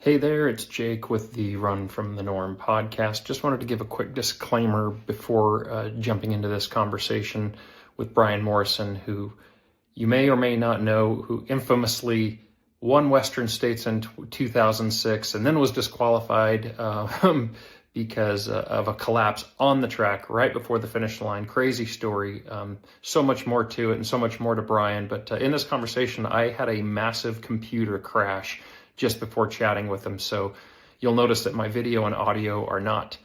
Hey there, it's Jake with the Run from the Norm podcast. Just wanted to give a quick disclaimer before jumping into this conversation with Brian Morrison, who you may or may not know, who infamously won Western States in 2006 and then was disqualified because of a collapse on the track right before the finish line. Crazy story. So much more to it and so much more to Brian. But in this conversation, I had a massive computer crash just before chatting with him. So you'll notice that my video and audio are not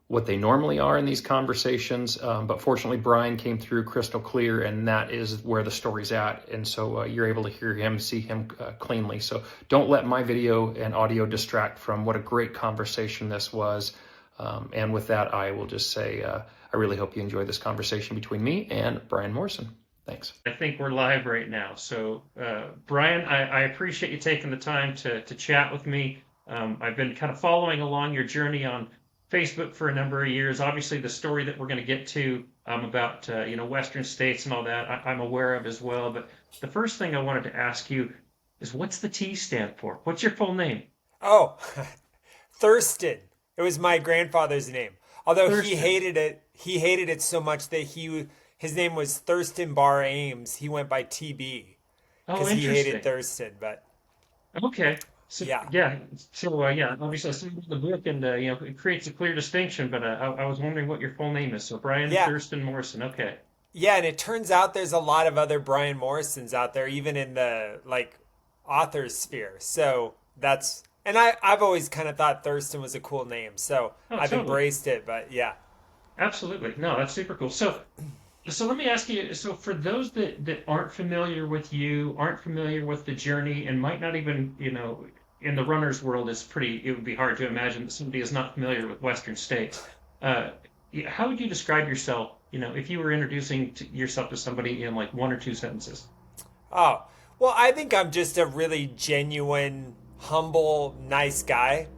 what they normally are in these conversations. But fortunately, Brian came through crystal clear, and that is where the story's at. And so you're able to hear him, see him cleanly. So don't let my video and audio distract from what a great conversation this was. And with that, I will just say, I really hope you enjoy this conversation between me and Brian Morrison. Thanks. I think we're live right now. So, Brian, I appreciate you taking the time to chat with me. I've been kind of following along your journey on Facebook for a number of years. Obviously, the story that we're going to get to about Western States and all that, I'm aware of as well. But the first thing I wanted to ask you is, what's the T stand for? What's your full name? Oh, Thurston. It was my grandfather's name. Although Thurston. He hated it so much that his name was Thurston Barr Ames. He went by TB Oh, because he interesting. hated Thurston. But Okay. So yeah, yeah. So yeah. Obviously, I saw the book, and it creates a clear distinction. But I was wondering what your full name is. So Brian yeah, Thurston Morrison. Okay. yeah. And it turns out there's a lot of other Brian Morrisons out there, even in the author sphere. So I've always kind of thought Thurston was a cool name. So Oh, I've totally. embraced it. But yeah. Absolutely. No, that's super cool. So let me ask you. So for those that aren't familiar with you, aren't familiar with the journey, and might not even, in the runner's world, it would be hard to imagine that somebody is not familiar with Western states. How would you describe yourself, if you were introducing yourself to somebody in like one or two sentences? Oh, well, I think I'm just a really genuine, humble, nice guy.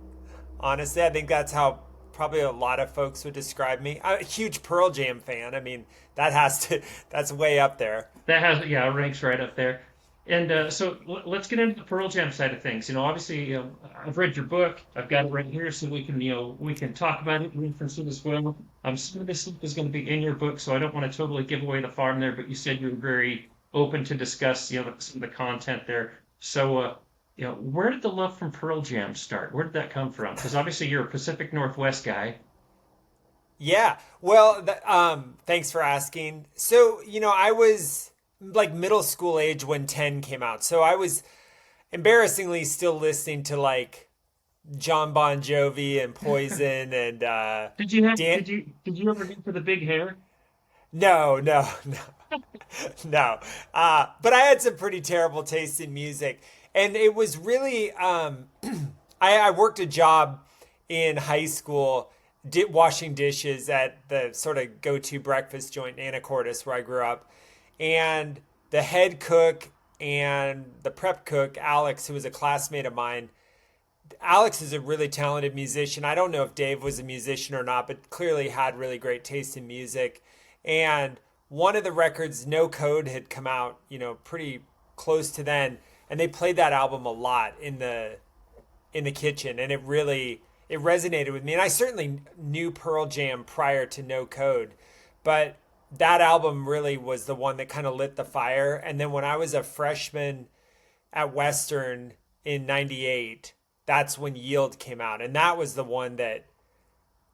Honestly, I think that's how probably a lot of folks would describe me. I'm a huge Pearl Jam fan. I mean, that's way up there. That has, yeah, ranks right up there. And so let's get into the Pearl Jam side of things. Obviously, I've read your book. I've got it right here, so we can talk about it and reference it as well. Some of this stuff is going to be in your book, so I don't want to totally give away the farm there. But you said you were very open to discuss, some of the content there. So, where did the love from Pearl Jam start? Where did that come from? Because obviously you're a Pacific Northwest guy. Yeah. Well, thanks for asking. So, I was like middle school age when 10 came out. So I was embarrassingly still listening to like John Bon Jovi and Poison and Dan. Did you ever get for the big hair? No, no, no, no. But I had some pretty terrible taste in music. And it was really, I worked a job in high school washing dishes at the sort of go-to breakfast joint in Anacortes where I grew up. And the head cook and the prep cook, Alex, who was a classmate of mine, Alex is a really talented musician. I don't know if Dave was a musician or not, but clearly had really great taste in music. And one of the records, No Code, had come out, pretty close to then, and they played that album a lot in the kitchen, and it resonated with me. And I certainly knew Pearl Jam prior to No Code, but that album really was the one that kind of lit the fire. And then when I was a freshman at Western in 98, that's when Yield came out. And that was the one that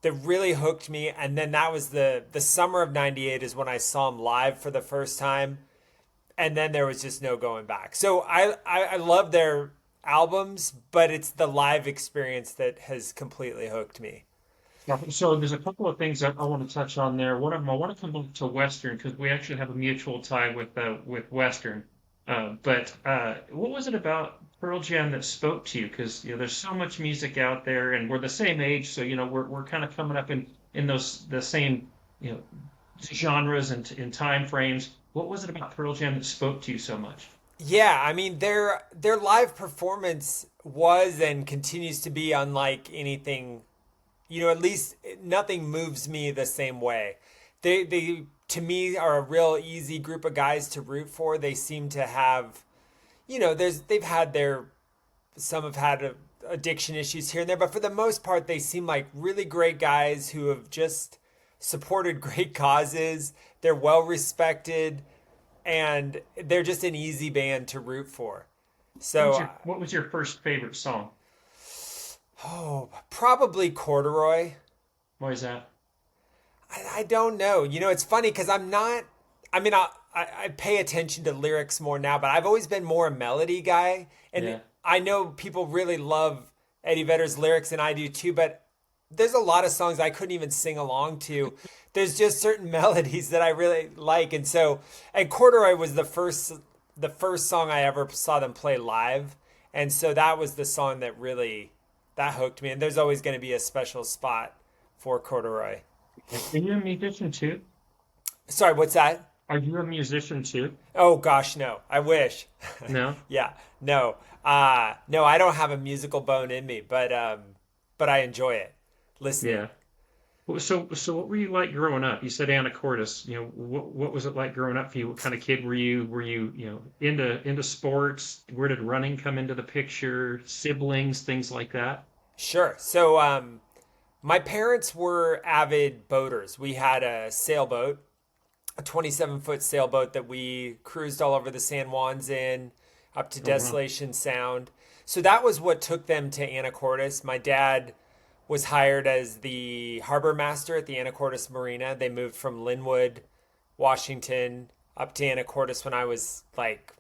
really hooked me. And then that was the summer of 98 is when I saw him live for the first time. And then there was just no going back. So I love their albums, but it's the live experience that has completely hooked me. Yeah, so there's a couple of things that I want to touch on there. One of them, I want to come back to Western because we actually have a mutual tie with Western. But what was it about Pearl Jam that spoke to you? Because there's so much music out there, and we're the same age, so we're kind of coming up in the same you know genres and in time frames. What was it about Pearl Jam that spoke to you so much? Yeah, I mean their live performance was and continues to be unlike anything. At least nothing moves me the same way. They to me are a real easy group of guys to root for. They seem to have, they've had some have had addiction issues here and there, but for the most part, they seem like really great guys who have just supported great causes. They're well respected, and they're just an easy band to root for. So, What was your first favorite song? oh, probably Corduroy. Why is that? I don't know. It's funny because I'm not. I mean, I pay attention to lyrics more now, but I've always been more a melody guy. And Yeah. I know people really love Eddie Vedder's lyrics, and I do too. But there's a lot of songs I couldn't even sing along to. There's just certain melodies that I really like, and Corduroy was the first song I ever saw them play live, and so that was the song that hooked me. And there's always going to be a special spot for Corduroy. Are you a musician too? Sorry, what's that? Are you a musician too? Oh gosh, no. I wish. No? Yeah, no. No, I don't have a musical bone in me, but I enjoy it. Listening. Yeah. So what were you like growing up? You said Anacortes. What was it like growing up for you? What kind of kid were you? Were you, into sports? Where did running come into the picture? Siblings, things like that? Sure. So, my parents were avid boaters. We had a sailboat, a 27-foot sailboat that we cruised all over the San Juans in, up to Oh, wow. Desolation Sound. So that was what took them to Anacortes. My dad was hired as the harbor master at the Anacortes Marina. They moved from Linwood, Washington, up to Anacortes when I was like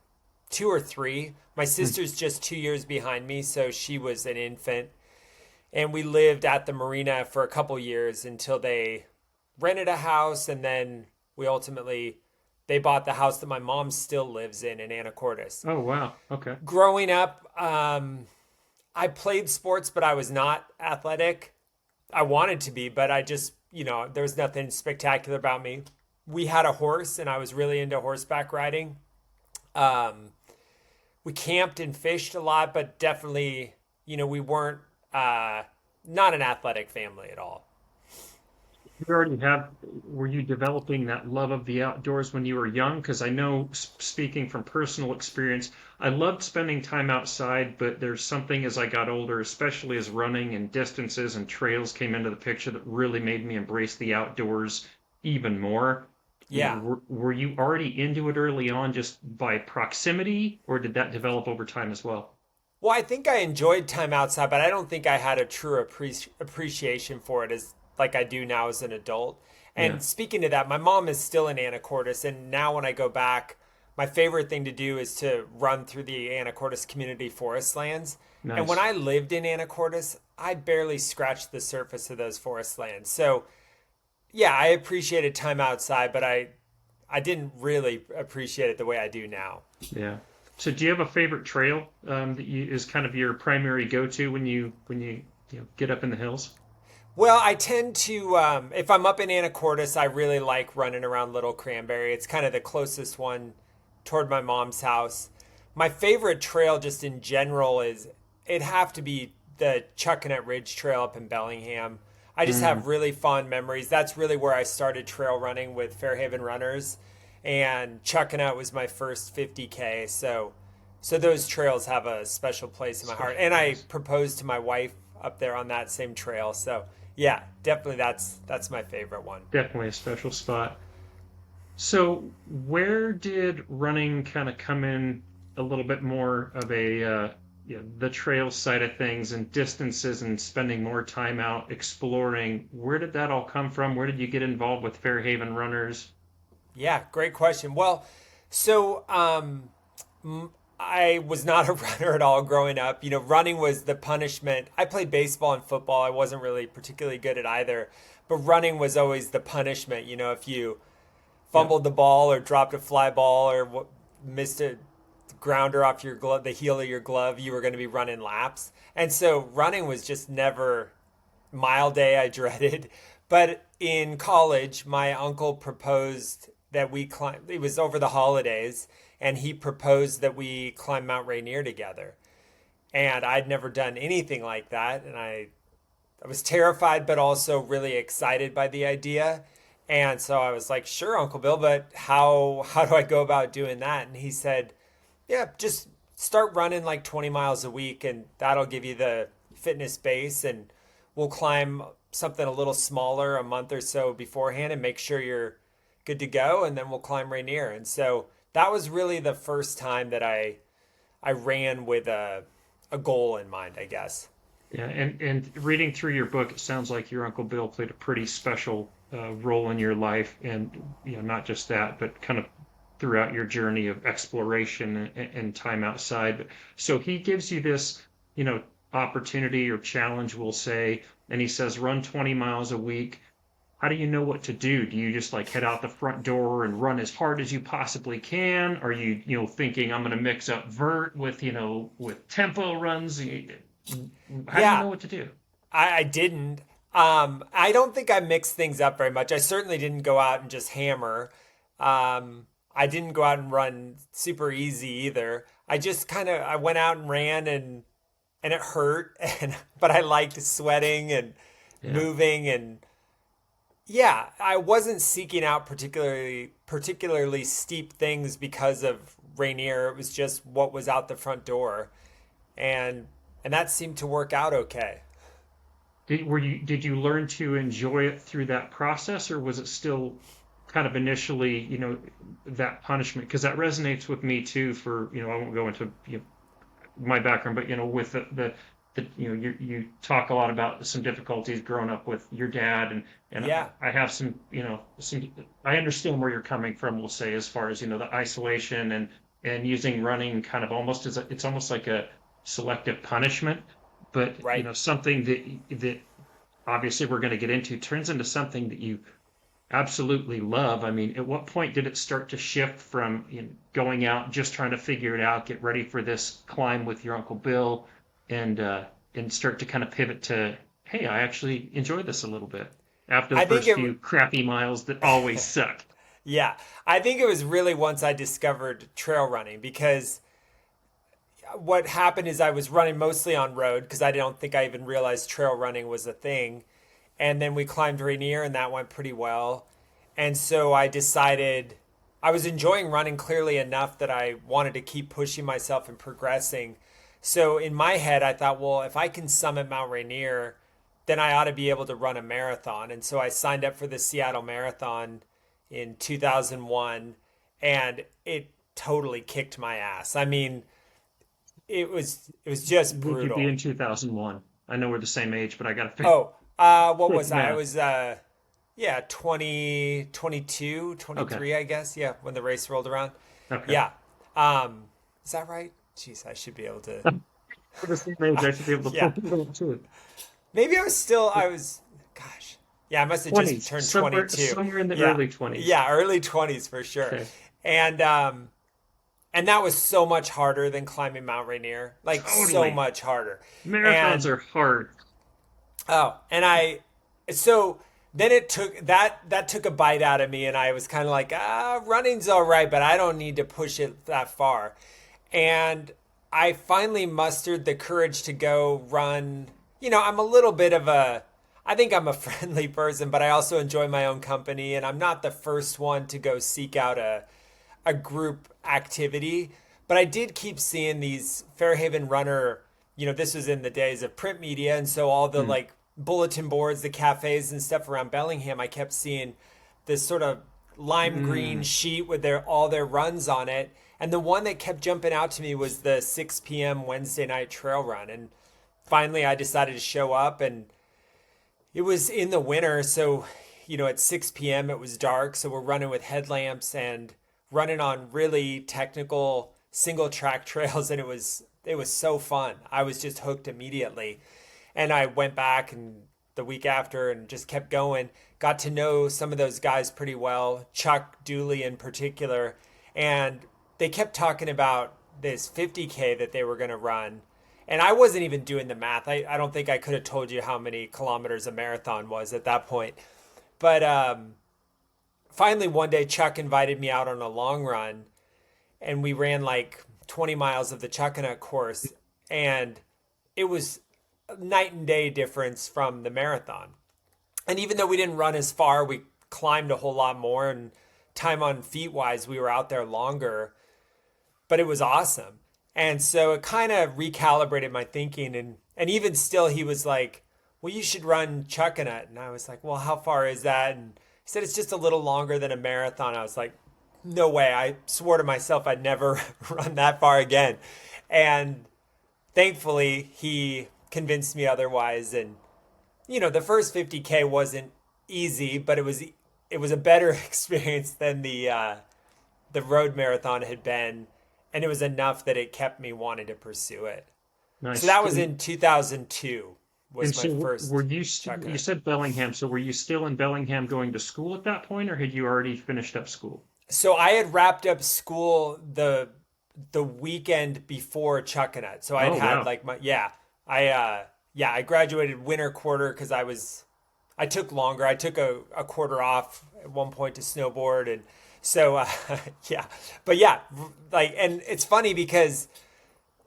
2 or 3. My sister's just 2 years behind me, so she was an infant. And we lived at the marina for a couple years until they rented a house, and then they bought the house that my mom still lives in Anacortes. Oh, wow. Okay. Growing up, I played sports, but I was not athletic. I wanted to be, but I just, there was nothing spectacular about me. We had a horse, and I was really into horseback riding. We camped and fished a lot, but definitely, we weren't not an athletic family at all. Were you developing that love of the outdoors when you were young? Because I know, speaking from personal experience, I loved spending time outside, but there's something as I got older, especially as running and distances and trails came into the picture, that really made me embrace the outdoors even more. Yeah. Were you already into it early on just by proximity, or did that develop over time as well? Well, I think I enjoyed time outside, but I don't think I had a true appreciation for it as like I do now as an adult. Yeah. And speaking to that, my mom is still in Anacortes, and now when I go back, my favorite thing to do is to run through the Anacortes Community Forest Lands. And when Nice. I lived in Anacortes, I barely scratched the surface of those forest lands. So yeah, I appreciated time outside, but I didn't really appreciate it the way I do now. Yeah. So do you have a favorite trail is kind of your primary go-to when you get up in the hills? Well, I tend to, if I'm up in Anacortes, I really like running around Little Cranberry. It's kind of the closest one toward my mom's house. My favorite trail, just in general, it'd have to be the Chuckanut Ridge Trail up in Bellingham. I just Mm, have really fond memories. That's really where I started trail running with Fairhaven Runners, and Chuckanut was my first 50K. So those trails have a special place in my heart. special And I place. proposed to my wife up there on that same trail. So yeah, definitely that's my favorite one. Definitely a special spot. So where did running kind of come in a little bit more of the trail side of things and distances and spending more time out exploring? Where did that all come from? Where did you get involved with Fairhaven Runners? Yeah, great question. Well, so I was not a runner at all growing up. Running was the punishment. I played baseball and football. I wasn't really particularly good at either, but running was always the punishment. If you Yeah. fumbled the ball or dropped a fly ball or missed a grounder off your glove, the heel of your glove, you were going to be running laps. And so running was just never mile day I dreaded. But in college, my uncle proposed that we climb. It was over the holidays, and he proposed that we climb Mount Rainier together. And I'd never done anything like that, and I was terrified, but also really excited by the idea. And so I was like, "Sure, Uncle Bill, but how do I go about doing that?" And he said, "Yeah, just start running like 20 miles a week, and that'll give you fitness base, and we'll climb something a little smaller a month or so beforehand and make sure you're good to go, and then we'll climb Rainier. And so that was really the first time that I ran with a goal in mind, I guess. Yeah, and reading through your book, it sounds like your Uncle Bill played a pretty special role in your life, and not just that, but kind of throughout your journey of exploration and time outside. So he gives you this, opportunity or challenge, we'll say, and he says, run 20 miles a week. How do you know what to do? Do you just like head out the front door and run as hard as you possibly can? Are you, thinking I'm going to mix up vert with, with tempo runs? How do you Yeah, know what to do? I didn't. I don't think I mixed things up very much. I certainly didn't go out and just hammer. I didn't go out and run super easy either. I just I went out and ran, and it hurt, and but I liked sweating and Yeah. moving, and yeah, I wasn't seeking out particularly steep things because of Rainier. It was just what was out the front door, and that seemed to work out okay. Did you learn to enjoy it through that process, or was it still kind of initially, that punishment? Because that resonates with me too. For I won't go into my background, but with the you talk a lot about some difficulties growing up with your dad, and Yeah, I have some some I understand where you're coming from. We'll say as far as the isolation and using running kind of almost as it's almost like a selective punishment, but right. something that obviously we're going to get into turns into something that you absolutely love. I mean, at what point did it start to shift from going out, just trying to figure it out, get ready for this climb with your Uncle Bill, and start to kind of pivot to, hey, I actually enjoy this a little bit after the I think first it. few crappy miles that always suck. Yeah, I think it was really once I discovered trail running, because what happened is I was running mostly on road because I don't think I even realized trail running was a thing. And then we climbed Rainier, and that went pretty well. And so I decided I was enjoying running clearly enough that I wanted to keep pushing myself and progressing. So in my head, I thought, well, if I can summit Mount Rainier, then I ought to be able to run a marathon. And so I signed up for the Seattle Marathon in 2001, and it totally kicked my ass. I mean, it was just Would you be brutal. in 2001? I know we're the same age, but I got to figure Oh, what quick was I? I math. was yeah, 20, 22, Okay. 23, I guess. Yeah, when the race rolled around. Okay. Yeah. Is that right? Jeez, I should be able to. We're the same age. I should be able to Yeah. pull it up too. Maybe I was, gosh. Yeah, I must have just 20s, turned somewhere 22. somewhere in the Yeah. early 20s. Yeah, early 20s for sure. Okay. And that was so much harder than climbing Mount Rainier. Like so Totally. much harder. Marathons And are hard. so then it took that took a bite out of me, and I was kind of like, running's all right, but I don't need to push it that far. And I finally mustered the courage to go run. I'm a little bit of I think I'm a friendly person, but I also enjoy my own company, and I'm not the first one to go seek out a group activity. But I did keep seeing these Fairhaven Runner, this was in the days of print media. And so all the Hmm. like bulletin boards, the cafes and stuff around Bellingham, I kept seeing this sort of lime green Mm. sheet with all their runs on it. And the one that kept jumping out to me was the 6 p.m. Wednesday night trail run. And finally I decided to show up, and it was in the winter. So, at 6 p.m. it was dark. So we're running with headlamps and running on really technical single track trails. And it was so fun. I was just hooked immediately. And I went back and the week after and just kept going. Got to know some of those guys pretty well, Chuck Dooley in particular. And they kept talking about this 50K that they were going to run. And I wasn't even doing the math. I don't think I could have told you how many kilometers a marathon was at that point. But finally, one day, Chuck invited me out on a long run, and we ran like 20 miles of the Chuckanut course. And it was a night and day difference from the marathon. And even though we didn't run as far, we climbed a whole lot more. And time on feet wise, we were out there longer, but it was awesome. And so it kind of recalibrated my thinking. And even still, he was like, well, you should run Chuckanut. And I was like, well, how far is that? And he said, it's just a little longer than a marathon. I was like, no way. I swore to myself I'd never run that far again. And thankfully, he convinced me otherwise. And, the first 50K wasn't easy, but it was a better experience than the road marathon had been, and it was enough that it kept me wanting to pursue it. So Nice. that was in 2002 And was my so first were you, you Chuckanut. said Bellingham, so were you still in Bellingham going to school at that point, or had you already finished up school? So I had wrapped up school the weekend before Chuckanut. So I'd Oh, had wow. like I graduated winter quarter because I took longer. I took a quarter off at one point to snowboard, and so yeah. But yeah, like, and it's funny because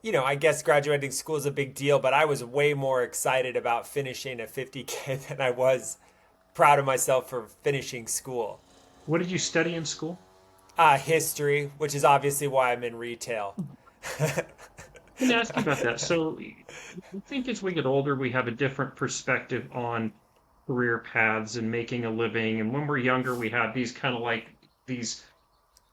I guess graduating school is a big deal, but I was way more excited about finishing a 50K than I was proud of myself for finishing school. What did you study in school? History, which is obviously why I'm in retail. Let me ask you about that. So, I think as we get older, we have a different perspective on career paths and making a living. And when we're younger, we have these kind of like these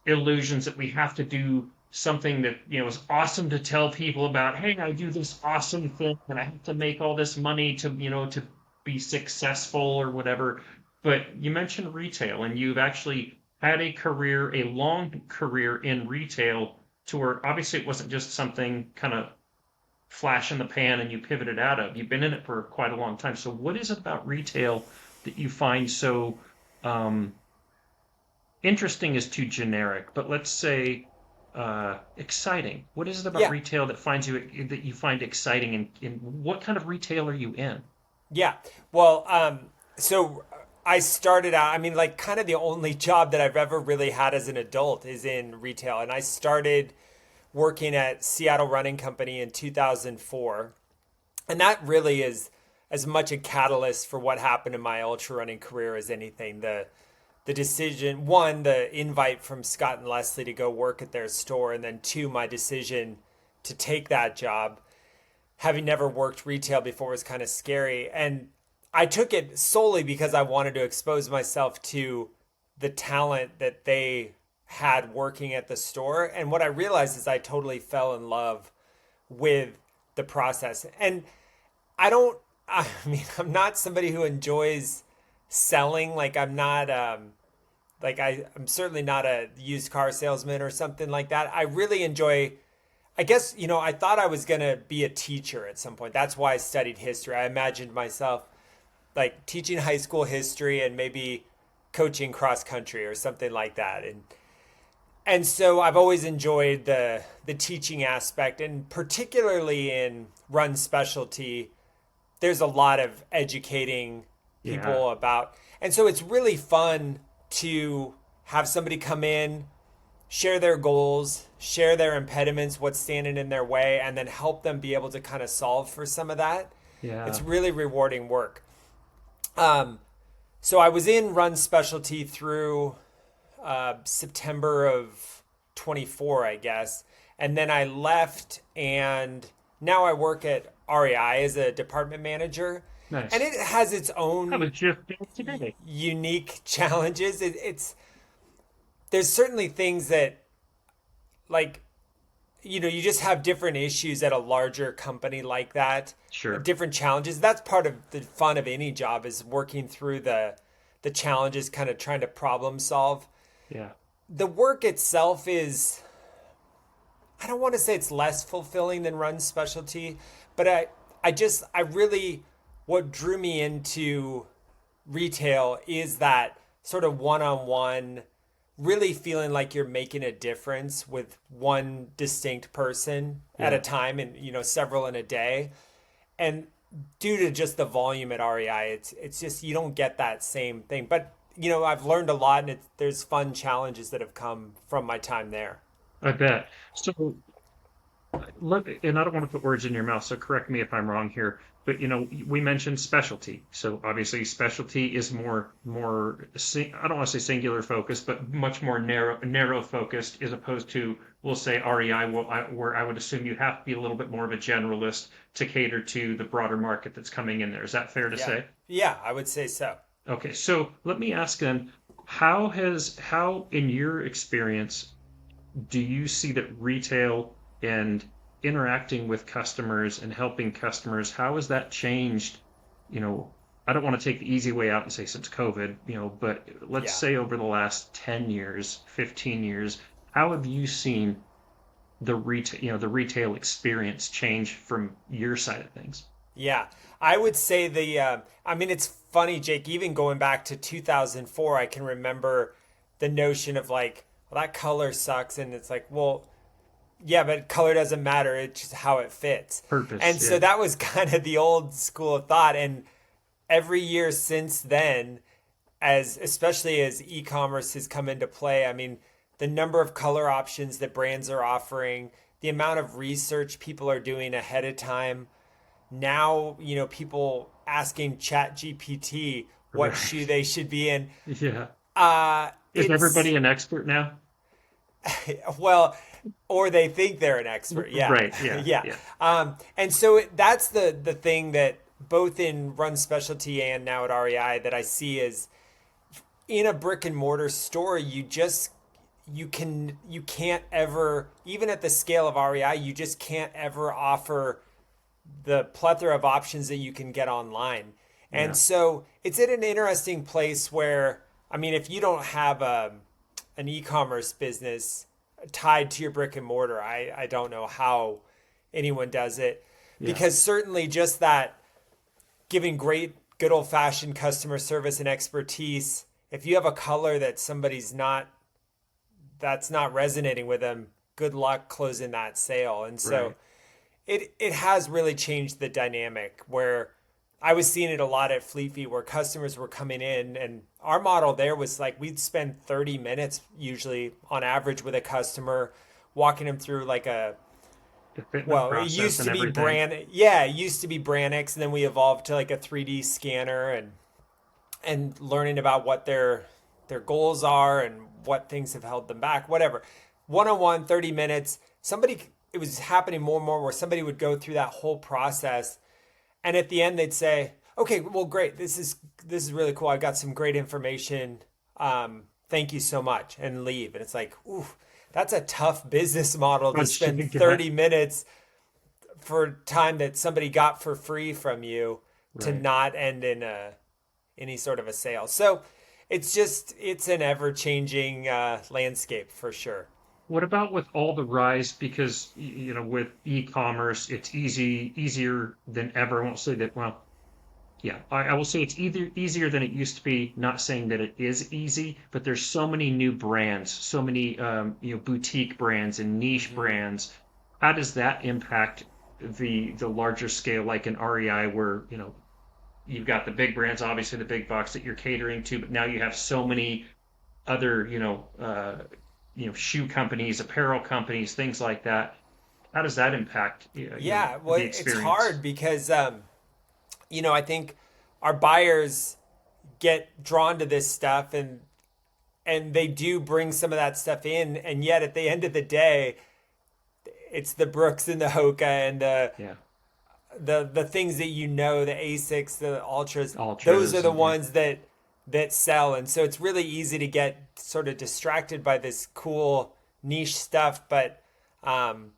illusions that we have to do something that, is awesome to tell people about. Hey, I do this awesome thing and I have to make all this money to be successful or whatever. But you mentioned retail and you've actually had a career, a long career in retail to where obviously it wasn't just something kind of flash in the pan and you pivoted out of. You've been in it for quite a long time. So what is it about retail that you find so um, interesting is too generic, but let's say exciting. What is it about Yeah, retail that you find exciting, and what kind of retail are you in? yeah. Well, so I started out, I mean, like, kind of the only job that I've ever really had as an adult is in retail. And I started working at Seattle Running Company in 2004. And that really is as much a catalyst for what happened in my ultra running career as anything. The decision, one, the invite from Scott and Leslie to go work at their store, and then two, my decision to take that job. Having never worked retail before was kind of scary. And I took it solely because I wanted to expose myself to the talent that they had working at the store. And what I realized is I totally fell in love with the process. And I don't, I mean, I'm not somebody who enjoys selling. Like, I'm not, I'm certainly not a used car salesman or something like that. I really enjoy, I guess, I thought I was going to be a teacher at some point. That's why I studied history. I imagined myself like teaching high school history and maybe coaching cross country or something like that. And so I've always enjoyed the teaching aspect, and particularly in run specialty, there's a lot of educating Yeah, people about. And so it's really fun to have somebody come in, share their goals, share their impediments, what's standing in their way, and then help them be able to kind of solve for some of that. It's yeah, really rewarding work. Um, so I was in run specialty through September of 24, I guess. And then I left, and now I work at REI as a department manager. And nice. it has its I own was just there today. unique challenges. There's certainly things that, like, you just have different issues at a larger company like that, Sure. different challenges. That's part of the fun of any job, is working through the challenges, kind of trying to problem solve. Yeah, The work itself is, I don't want to say it's less fulfilling than run specialty, but I really, what drew me into retail is that sort of one-on-one, really feeling like you're making a difference with one distinct person at a yeah. time, and several in a day. And due to just the volume at REI, it's just, you don't get that same thing. But I've learned a lot, and there's fun challenges that have come from my time there. I bet. So Look, and I don't want to put words in your mouth, so correct me if I'm wrong here. But we mentioned specialty. So obviously, specialty is I don't want to say singular focused, but much more narrow focused, as opposed to, we'll say REI, where I would assume you have to be a little bit more of a generalist to cater to the broader market that's coming in there. Is that fair to Yeah. say? Yeah, I would say so. Okay, so let me ask then, how in your experience do you see that retail and interacting with customers and helping customers, how has that changed? You know, I don't want to take the easy way out and say since COVID, but let's Yeah. say over the last 10 years, 15 years, how have you seen the retail experience change from your side of things? Yeah. I would say I mean, it's funny, Jake, even going back to 2004, I can remember the notion of like, well, that color sucks. And it's like, well, yeah, but color doesn't matter. It's just how it fits. Purpose, And so yeah. that was kind of the old school of thought. And every year since then, especially as e-commerce has come into play, I mean, the number of color options that brands are offering, the amount of research people are doing ahead of time. Now, people asking Chat GPT what shoe Right. they should be in. Yeah. Is It's everybody an expert now? well, or they think they're an expert. Yeah, Right. Yeah. yeah. Yeah. And so that's the thing that both in Run Specialty and now at REI that I see is in a brick and mortar store, you can't ever, even at the scale of REI, you just can't ever offer the plethora of options that you can get online. And Yeah. so it's in an interesting place where, I mean, if you don't have an e-commerce business tied to your brick and mortar, I don't know how anyone does it, Yeah. because certainly just that giving great, good old fashioned customer service and expertise, if you have a color that that's not resonating with them, good luck closing that sale. And so Right. it has really changed the dynamic where I was seeing it a lot at Fleet Feet where customers were coming in, and our model there was like we'd spend 30 minutes usually on average with a customer, walking them through like The fitment well, it process used and to be everything. it used to be Branix, and then we evolved to like a 3D scanner and learning about what their goals are and what things have held them back, whatever. One on one, 30 minutes. It was happening more and more where somebody would go through that whole process, and at the end they'd say, "Okay, well, great. This is really cool. I got some great information. Thank you so much," and leave. And it's like, ooh, that's a tough business model to Bunch to spend get. 30 minutes for time that somebody got for free from you to Right. not end in any sort of a sale. So it's an ever changing landscape for sure. What about with all the rise? Because with e-commerce, it's easier than ever. I won't say that. Well, yeah, I will say it's either easier than it used to be. Not saying that it is easy, but there's so many new brands, so many boutique brands and niche Hmm. brands. How does that impact the larger scale, like an REI, where you've got the big brands, obviously the big box that you're catering to, but now you have so many other, shoe companies, apparel companies, things like that. How does that impact, Yeah, well, the it's experience? hard because I think our buyers get drawn to this stuff, and they do bring some of that stuff in, and yet at the end of the day, it's the Brooks and the Hoka and Yeah, the things that the Asics, the Ultras, those are ultras the and yeah, ones that sell. And so it's really easy to get sort of distracted by this cool niche stuff, but um,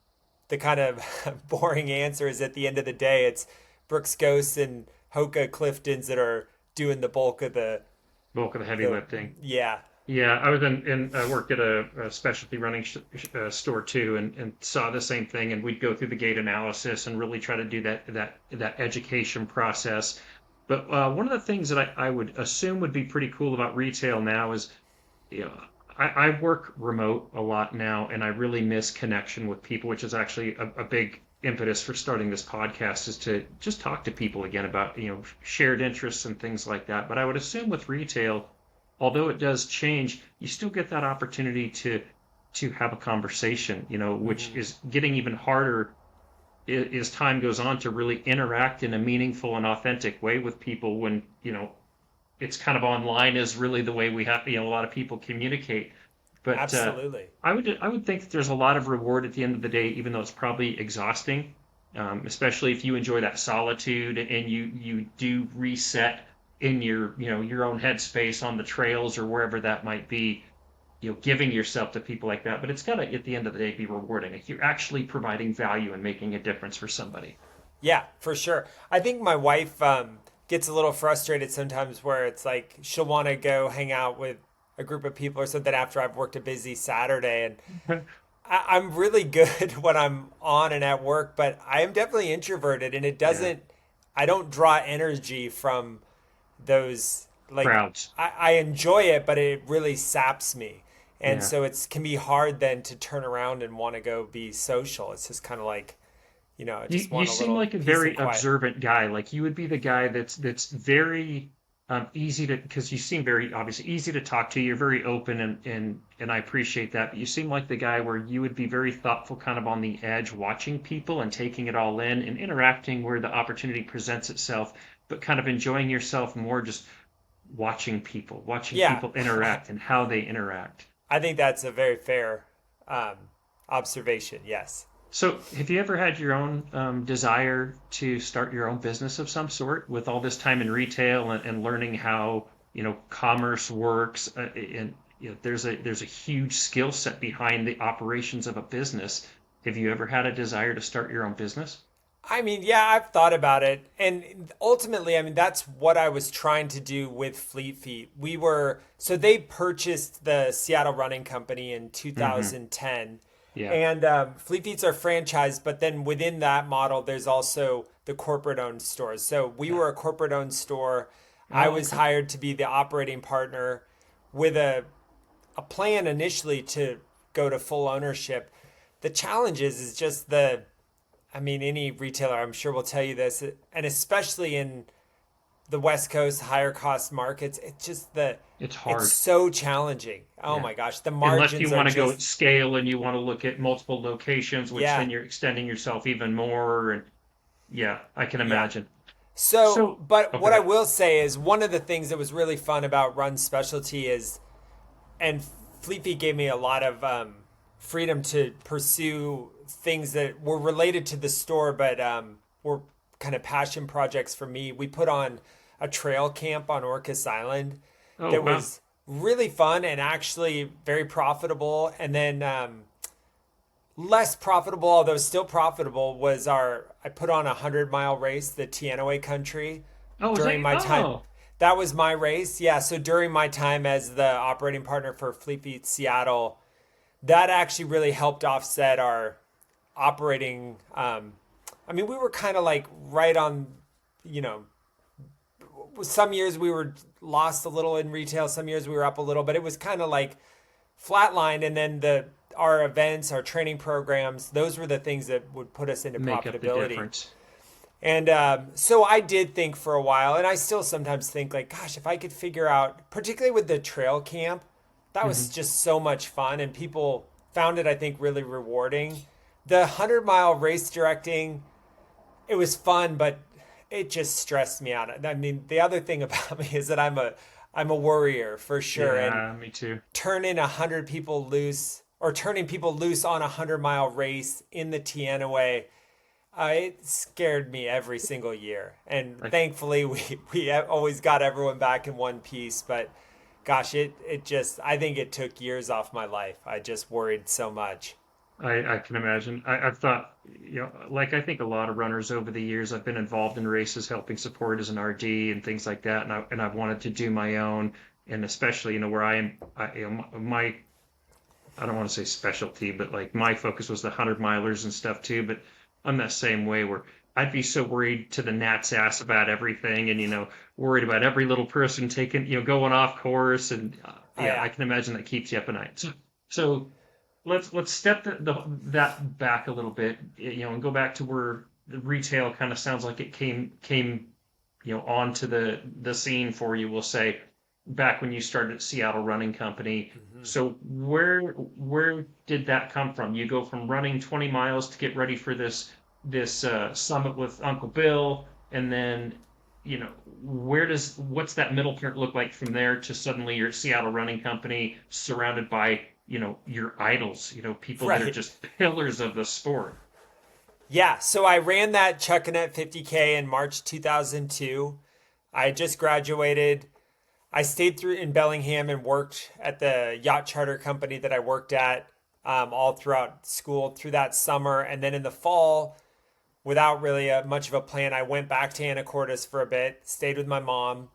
the kind of boring answer is at the end of the day, it's Brooks Ghosts and Hoka Cliftons that are doing the bulk of bulk of the heavy the lifting. yeah. Yeah, I was worked at a specialty running store too, and saw the same thing. And we'd go through the gait analysis and really try to do that education process. But one of the things that I would assume would be pretty cool about retail now is, you know, I work remote a lot now, and I really miss connection with people, which is actually a big impetus for starting this podcast, is to just talk to people again about shared interests and things like that. But I would assume with retail, although it does change, you still get that opportunity to to have a conversation, which Hmm. is getting even harder as time goes on to really interact in a meaningful and authentic way with people when, it's kind of online is really the way we have, a lot of people communicate. But Absolutely. I would think that there's a lot of reward at the end of the day, even though it's probably exhausting, especially if you enjoy that solitude and you do reset in your own headspace on the trails or wherever that might be, giving yourself to people like that. But it's got to, at the end of the day, be rewarding. Like you're actually providing value and making a difference for somebody. Yeah, for sure. I think my wife gets a little frustrated sometimes where it's like she'll want to go hang out with a group of people or something after I've worked a busy Saturday. And I'm really good when I'm on and at work, but I am definitely introverted and Yeah, I don't draw energy from those. Like, crowds. I enjoy it, but it really saps me. And Yeah. so it can be hard then to turn around and want to go be social. It's just kind of like, I You just you want a seem little like a peace and very quiet. observant guy. Like you would be the guy that's very easy to because you seem very obviously easy to talk to. You're very open and I appreciate that. But you seem like the guy where you would be very thoughtful, kind of on the edge, watching people and taking it all in and interacting where the opportunity presents itself, but kind of enjoying yourself more just watching Yeah, people interact and how they interact. I think that's a very fair um, observation. Yes. So, have you ever had your own desire to start your own business of some sort with all this time in retail and learning how, commerce works? And there's a huge skill set behind the operations of a business. Have you ever had a desire to start your own business? I mean, yeah, I've thought about it. And ultimately, I mean, that's what I was trying to do with Fleet Feet. So they purchased the Seattle Running Company in Hmm. 2010. Yeah. And Fleet Feet's are franchised, but then within that model, there's also the corporate owned stores. So we Yeah. were a corporate owned store. I Oh, was okay. hired to be the operating partner with a plan initially to go to full ownership. The challenge is just I mean, any retailer I'm sure will tell you this, and especially in the West Coast higher cost markets, It's it's hard. so challenging. Oh Yeah. my gosh, the Unless you margins are want to go at just scale and you want to look at multiple locations, which yeah, then you're extending yourself even more. And yeah, I can yeah. imagine. So, So, but what I okay. will say is one of the things that was really fun about Run Specialty is, and Fleet Feet gave me a lot of freedom to pursue things that were related to the store, but were kind of passion projects for me. We put on a trail camp on Orcas Island Oh, that wow. was really fun and actually very profitable. And then less profitable, although still profitable, was I put on a 100-mile race, the Tianaway Country, Oh, is that during you? my time. Oh, That was my race. Yeah. So during my time as the operating partner for Fleet Feet Seattle, that actually really helped offset our operating. I mean, we were kind of like right on, you know, some years we were lost a little in retail, some years we were up a little, but it was kind of like flatlined. And then our events, our training programs, those were the things that would put us into make up the profitability. difference. And so I did think for a while, and I still sometimes think like, gosh, if I could figure out, particularly with the trail camp, that was Hmm. just so much fun, and people found it, I think, really rewarding. The 100-mile race directing, it was fun, but it just stressed me out. I mean, the other thing about me is that I'm a worrier for sure, and Yeah, me too. turning 100 people loose or turning people loose on a 100-mile race in the Tianaway, it scared me every single year. And Like thankfully, we always got everyone back in one piece. But gosh, it just, I think it took years off my life. I just worried so much. I can imagine. I've thought, like I think a lot of runners over the years, I've been involved in races, helping support as an RD and things like that, and I've wanted to do my own, and especially, where I am, my I don't want to say specialty, but like my focus was the 100 milers and stuff too. But I'm that same way where I'd be so worried to the gnat's ass about everything and, worried about every little person taking, going off course. And Oh, yeah, I yeah. can imagine that keeps you up at night. So let's step that back a little bit, and go back to where the retail kind of sounds like it came onto the scene for you, we'll say. back when you started at Seattle Running Company. Hmm. So where did that come from? You go from running 20 miles to get ready for this summit with Uncle Bill, and then what's that middle point look like from there to suddenly you're at Seattle Running Company, surrounded by your idols, people that are Right. just pillars of the sport. Yeah. So I ran that Chuckanet 50K in March 2002. I had just graduated. I stayed through in Bellingham and worked at the yacht charter company that I worked at all throughout school through that summer. And then in the fall, without really much of a plan, I went back to Anacortes for a bit, stayed with my mom.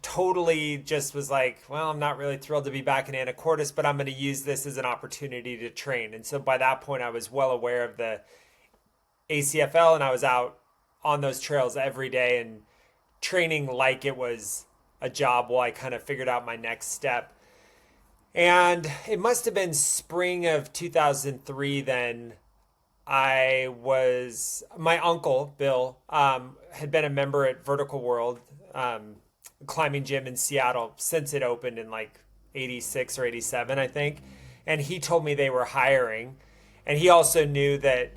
Totally just was like, well, I'm not really thrilled to be back in Anacortes, but I'm going to use this as an opportunity to train. And so by that point, I was well aware of the ACFL and I was out on those trails every day and training like it was a job while I kind of figured out my next step. And it must have been spring of 2003 then. My uncle, Bill, had been a member at Vertical World, climbing gym in Seattle since it opened in like 86 or 87, I think. And he told me they were hiring. And he also knew that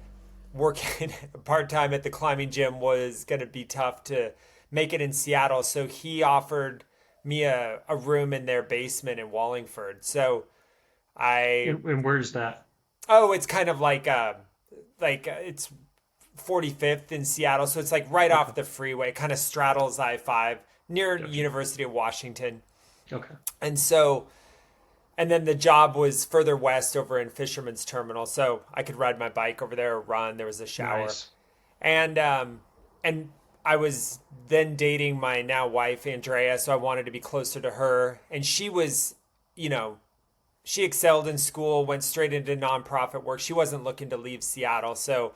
working part time at the climbing gym was going to be tough to make it in Seattle. So he offered me a room in their basement in Wallingford. So I, And where's that? oh, it's kind of it's 45th in Seattle. So it's like right Okay, off the freeway, kind of straddles I-5 near gotcha. University of Washington. Okay, And so, and then the job was further west over in Fisherman's Terminal. So I could ride my bike over there or run. There was a shower. nice. And I was then dating my now wife Andrea, so I wanted to be closer to her. And she was, you know, she excelled in school, went straight into nonprofit work. She wasn't looking to leave Seattle, so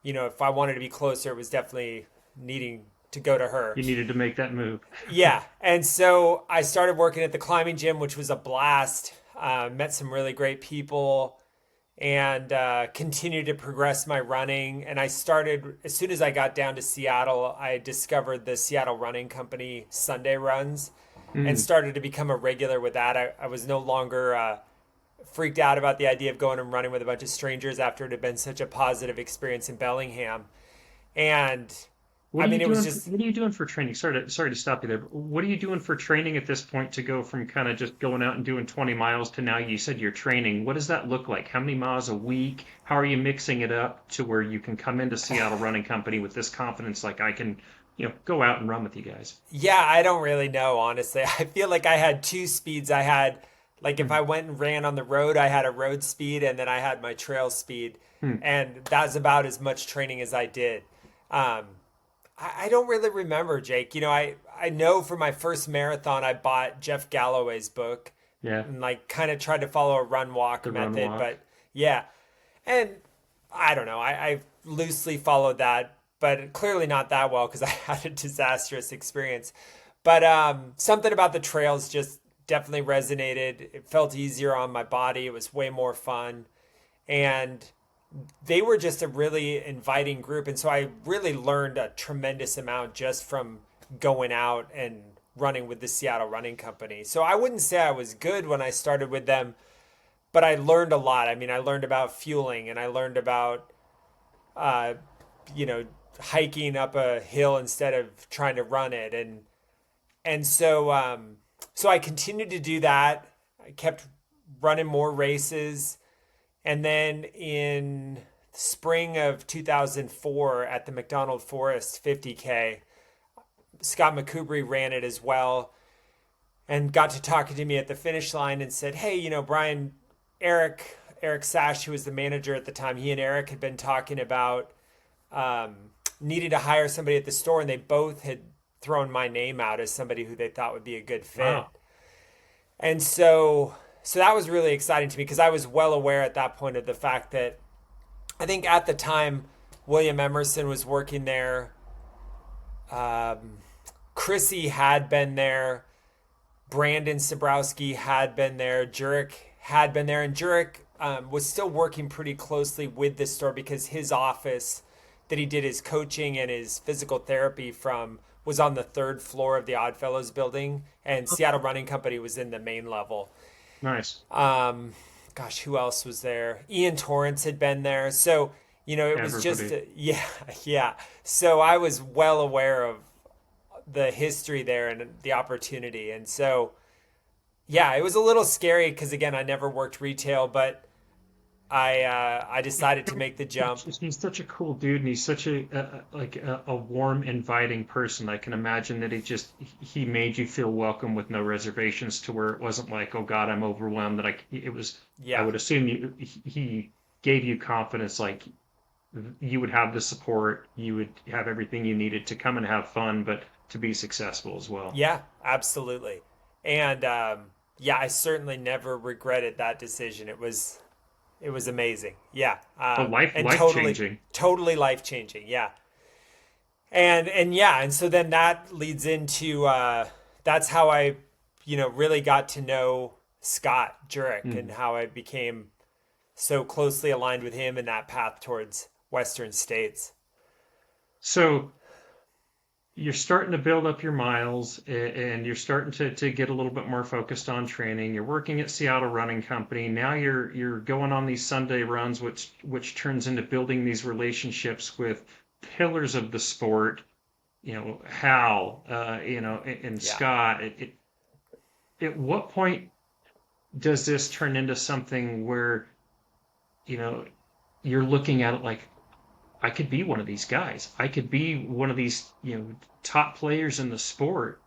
if I wanted to be closer, it was definitely needing to go to her. You needed to make that move. Yeah, and so I started working at the climbing gym, which was a blast. Met some really great people and continued to progress my running. And I started, as soon as I got down to Seattle, I discovered the Seattle Running Company Sunday runs and Mm. started to become a regular with that. I was no longer freaked out about the idea of going and running with a bunch of strangers after it had been such a positive experience in Bellingham. And What I are you mean, it was doing? just, What are you doing for training? Sorry to stop you there. But what are you doing for training at this point to go from kind of just going out and doing 20 miles to now you said you're training? What does that look like? How many miles a week? How are you mixing it up to where you can come into Seattle Running Company with this confidence, like I can, go out and run with you guys? yeah, I don't really know, honestly. I feel like I had two speeds. I had, like, if Hmm. I went and ran on the road, I had a road speed and then I had my trail speed. Hmm. And that's about as much training as I did. Um, I don't really remember, Jake. I know for my first marathon, I bought Jeff Galloway's book Yeah, and like kind of tried to follow a run walk the run method. walk. But yeah, and I don't know. I loosely followed that, but clearly not that well because I had a disastrous experience. But something about the trails just definitely resonated. It felt easier on my body. It was way more fun. And they were just a really inviting group. And so I really learned a tremendous amount just from going out and running with the Seattle Running Company. So I wouldn't say I was good when I started with them, but I learned a lot. I mean, I learned about fueling and I learned about, uh, you know, hiking up a hill instead of trying to run it. And so I continued to do that. I kept running more races. And then in spring of 2004 at the McDonald Forest 50K, Scott McCubry ran it as well and got to talking to me at the finish line and said, "Hey, Brian, Eric Sash, who was the manager at the time, he and Eric had been talking about needing to hire somebody at the store, and they both had thrown my name out as somebody who they thought would be a good fit." Wow. And so that was really exciting to me because I was well aware at that point of the fact that I think at the time William Emerson was working there. Um, Chrissy had been there. Brandon Sabrowski had been there. Jurek had been there. And Jurek was still working pretty closely with this store because his office that he did his coaching and his physical therapy from was on the third floor of the Oddfellows building, and Seattle Running Company was in the main level. Nice. Gosh, who else was there? Ian Torrance had been there. So, it was just, Everybody. yeah, yeah. So I was well aware of the history there and the opportunity. And so, yeah, it was a little scary because, again, I never worked retail, but I decided to make the jump. He's such a cool dude, and he's such a warm, inviting person. I can imagine that he made you feel welcome with no reservations, to where it wasn't like, oh God, I'm overwhelmed. I Yeah. would assume he gave you confidence, like you would have the support, you would have everything you needed to come and have fun, but to be successful as well. Yeah, absolutely. And yeah, I certainly never regretted that decision. It was amazing. Yeah. Oh, And life changing. totally life changing. Yeah. And yeah, and so then that leads into that's how I, really got to know Scott Jurek and how I became so closely aligned with him in that path towards Western states. So you're starting to build up your miles, and you're starting to get a little bit more focused on training. You're working at Seattle Running Company. Now you're going on these Sunday runs, which turns into building these relationships with pillars of the sport. Hal, and Yeah. Scott. At what point does this turn into something where, you know, you're looking at it like, I could be one of these guys. I could be one of these, top players in the sport.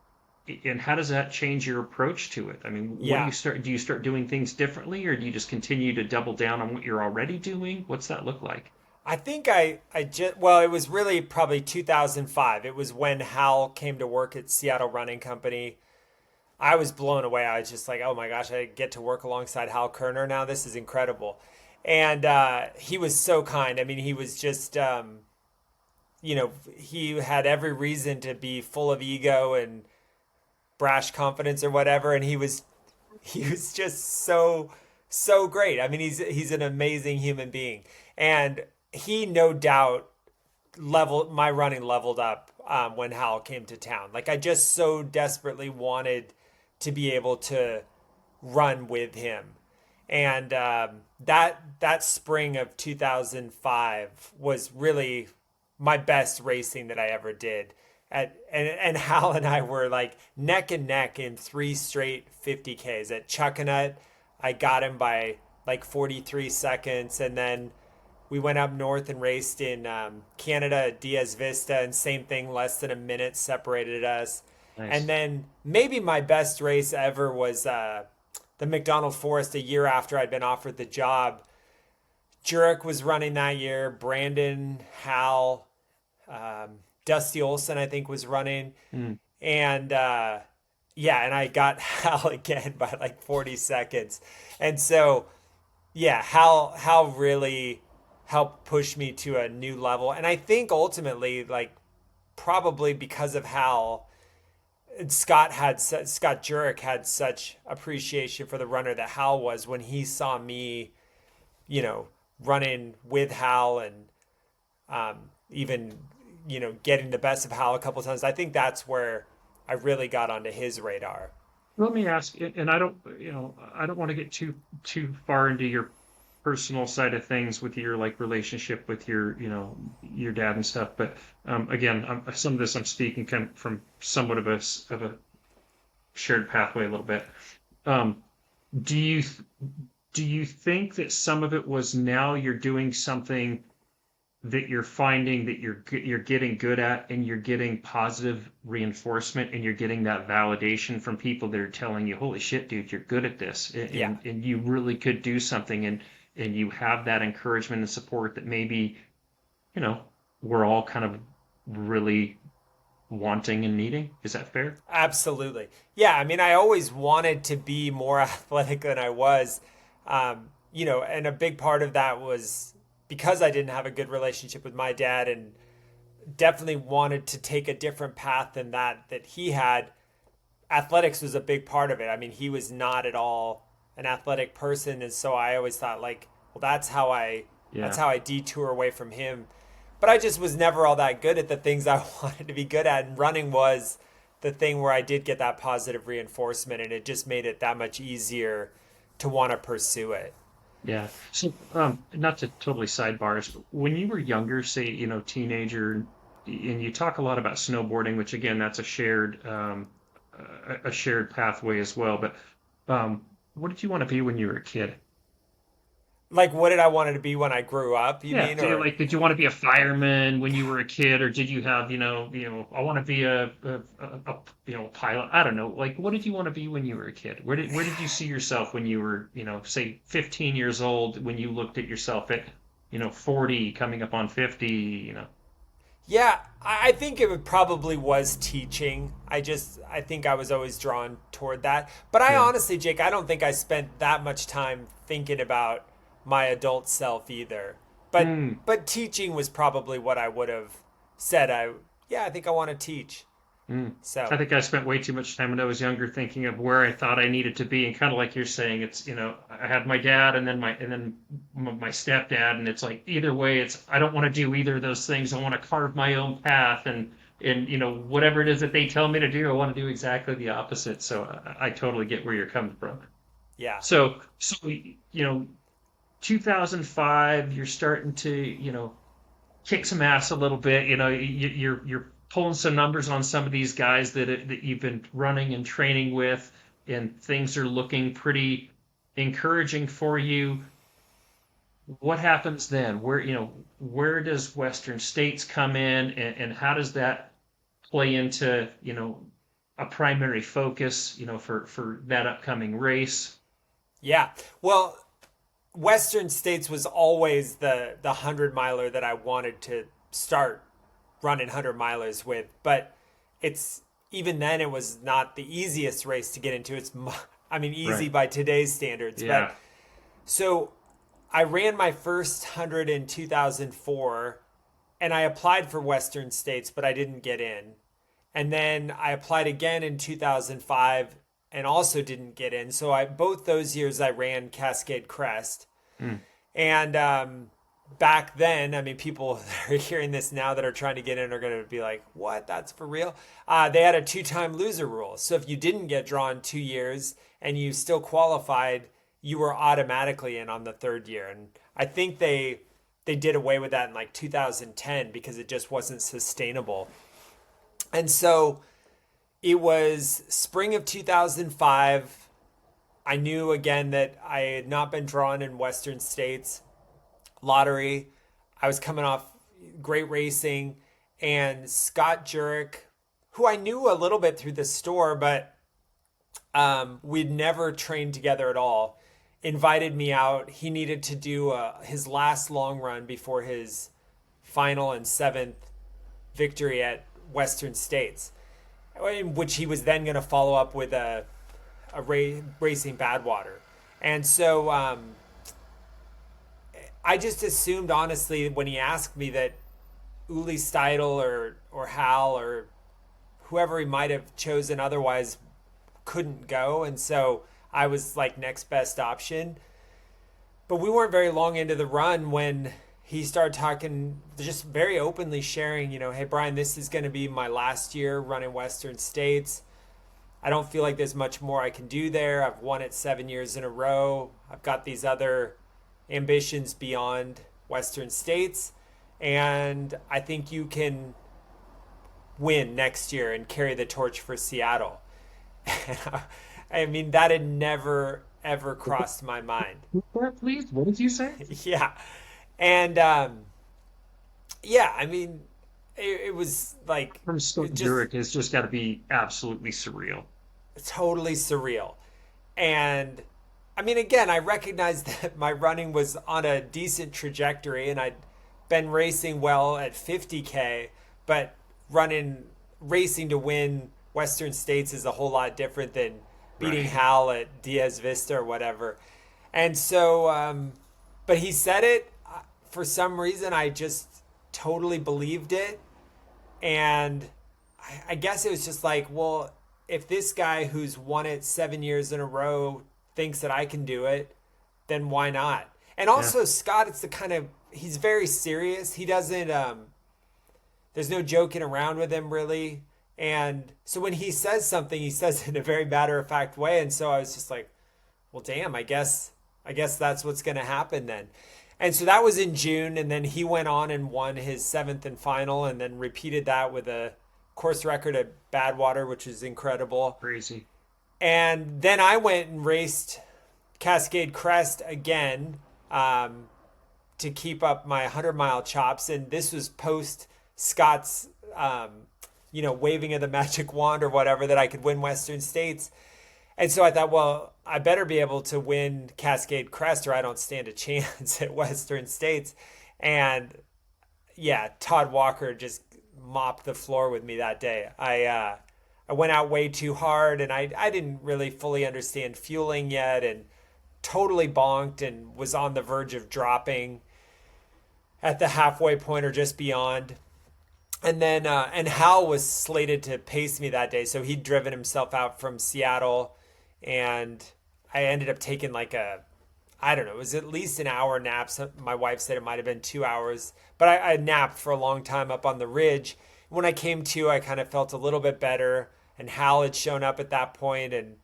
And how does that change your approach to it? I mean, what do Yeah. you start? Do you start doing things differently, or do you just continue to double down on what you're already doing? What's that look like? I think I just, well, it was really probably 2005. It was when Hal came to work at Seattle Running Company. I was blown away. I was just like, oh my gosh, I get to work alongside Hal Kerner now. This is incredible. And he was so kind. I mean, he was just, he had every reason to be full of ego and brash confidence or whatever. And he was just so great. I mean, he's an amazing human being. And he no doubt my running leveled up when Hal came to town. Like I just so desperately wanted to be able to run with him, and that spring of 2005 was really my best racing that I ever did. And Hal and I were like neck and neck in three straight 50Ks at Chuckanut. I got him by like 43 seconds, and then we went up north and raced in Canada at Diaz Vista, and same thing, less than a minute separated us. And Nice. then maybe my best race ever was the McDonald Forest a year after I'd been offered the job. Jurek was running that year. Brandon, Hal, Dusty Olson, I think, was running. Mm. And yeah, and I got Hal again by like 40 seconds. And so, yeah, Hal really helped push me to a new level. And I think ultimately, like, probably because of Hal, Scott Jurek had such appreciation for the runner that Hal was when he saw me, running with Hal and even, getting the best of Hal a couple times. I think that's where I really got onto his radar. Let me ask, and I don't want to get too far into your personal side of things with your like relationship with your dad and stuff. But again, some of this I'm speaking kind of from somewhat of a shared pathway a little bit. Um, do you do you think that some of it was, now you're doing something that you're finding that you're getting good at, and you're getting positive reinforcement, and you're getting that validation from people that are telling you, holy shit, dude, you're good at this, and Yeah. you really could do something, and you have that encouragement and support that maybe, you know, we're all kind of really wanting and needing. Is that fair? Absolutely. Yeah, I mean, I always wanted to be more athletic than I was. And a big part of that was because I didn't have a good relationship with my dad and definitely wanted to take a different path than that he had. Athletics was a big part of it. I mean, he was not at all an athletic person, and so I always thought like, well, that's how I Yeah. detour away from him. but I just was never all that good at the things I wanted to be good at. And running was the thing where I did get that positive reinforcement, and it just made it that much easier to want to pursue it. Yeah. So, not to totally sidebars, but when you were younger, say, teenager, and you talk a lot about snowboarding, which again, that's a shared pathway as well. But what did you want to be when you were a kid? Like, what did I want to be when I grew up, you Yeah. mean? So, Or, like, did you want to be a fireman when you were a kid, or did you have, I want to be a pilot? I don't know. Like, what did you want to be when you were a kid? Where did you see yourself when you were, say, 15 years old, when you looked at yourself at, 40, coming up on 50? yeah, I think probably was teaching. I think I was always drawn toward that. But I Yeah. honestly, Jake, I don't think I spent that much time thinking about my adult self either. Mm. But teaching was probably what I would have said. Yeah, I think I want to teach. Mm. I So, think I spent way too much time when I was younger thinking of where I thought I needed to be, and kind of like you're saying, it's I had my dad and then my stepdad, and it's like either way, it's I don't want to do either of those things. I want to carve my own path, and whatever it is that they tell me to do, I want to do exactly the opposite. So I totally get where you're coming from. yeah. So 2005, you're starting to kick some ass a little bit. You're pulling some numbers on some of these guys that you've been running and training with, and things are looking pretty encouraging for you. What happens then? Where does Western States come in, and how does that play into a primary focus for that upcoming race? Yeah. Well, Western States was always the 100 miler that I wanted to start running 100 milers with, but it's even then it was not the easiest race to get into. I mean, easy Right. by today's standards, but Yeah. so I ran my first 100 in 2004, and I applied for Western States, but I didn't get in. And then I applied again in 2005 and also didn't get in. So I both those years I ran Cascade Crest. Mm. And back then, I mean, people that are hearing this now that are trying to get in are going to be like, what? That's for real? They had a two-time loser rule. So if you didn't get drawn 2 years and you still qualified, you were automatically in on the third year. And I think they did away with that in like 2010 because it just wasn't sustainable. And so it was spring of 2005. I knew again that I had not been drawn in Western States lottery. I was coming off great racing, and Scott Jurek, who I knew a little bit through the store, but we'd never trained together at all, invited me out. He needed to do his last long run before his final and seventh victory at Western States, in which he was then going to follow up with racing Badwater. And so I just assumed, honestly, when he asked me that Uli Steidl or Hal or whoever he might have chosen otherwise couldn't go. And so I was like next best option. But we weren't very long into the run when he started talking, just very openly sharing, hey, Brian, this is going to be my last year running Western States. I don't feel like there's much more I can do there. I've won it 7 years in a row. I've got these other ambitions beyond Western States. And I think you can win next year and carry the torch for Seattle. I mean, that had never, ever crossed my mind. Please, what did you say? Yeah. And yeah, I mean, it was like From Scott just Jurek has just got to be absolutely surreal. totally surreal. And I mean, again, I recognized that my running was on a decent trajectory and I'd been racing well at 50K, but racing to win Western States is a whole lot different than beating Right. Hal at Diaz Vista or whatever. And so, but he said it. For some reason, I just totally believed it. And I guess it was just like, well, if this guy who's won it 7 years in a row thinks that I can do it, then why not? And Yeah. also, Scott, it's the kind of he's very serious. He doesn't there's no joking around with him really. And so when he says something, he says it in a very matter of fact way. And so I was just like, well, damn, I guess that's what's going to happen then. And so that was in June, and then he went on and won his seventh and final, and then repeated that with a course record at Badwater, which is incredible. Crazy. And then I went and raced Cascade Crest again, to keep up my 100-mile chops. And this was post Scott's, waving of the magic wand or whatever, that I could win Western States. And so I thought, well, I better be able to win Cascade Crest or I don't stand a chance at Western States. And yeah, Todd Walker just mopped the floor with me that day. I went out way too hard, and I didn't really fully understand fueling yet, and totally bonked and was on the verge of dropping at the halfway point or just beyond. And then and Hal was slated to pace me that day, so he'd driven himself out from Seattle, and I ended up taking like I don't know, it was at least an hour nap. So my wife said it might have been 2 hours, but I napped for a long time up on the ridge. When I came to, I kind of felt a little bit better, and Hal had shown up at that point, and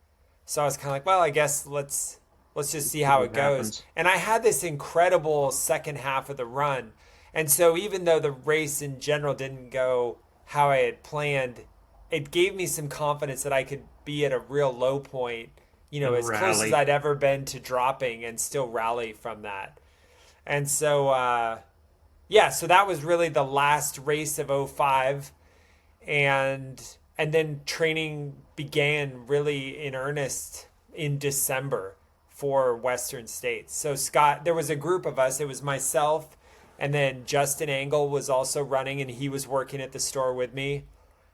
so I was kind of like, well, I guess let's just see how it goes. And I had this incredible second half of the run. And so even though the race in general didn't go how I had planned, it gave me some confidence that I could be at a real low point, as close as I'd ever been to dropping, and still rally from that. And so, so that was really the last race of '05. And then training began really in earnest in December for Western States. So Scott, there was a group of us. It was myself, and then Justin Angle was also running, and he was working at the store with me.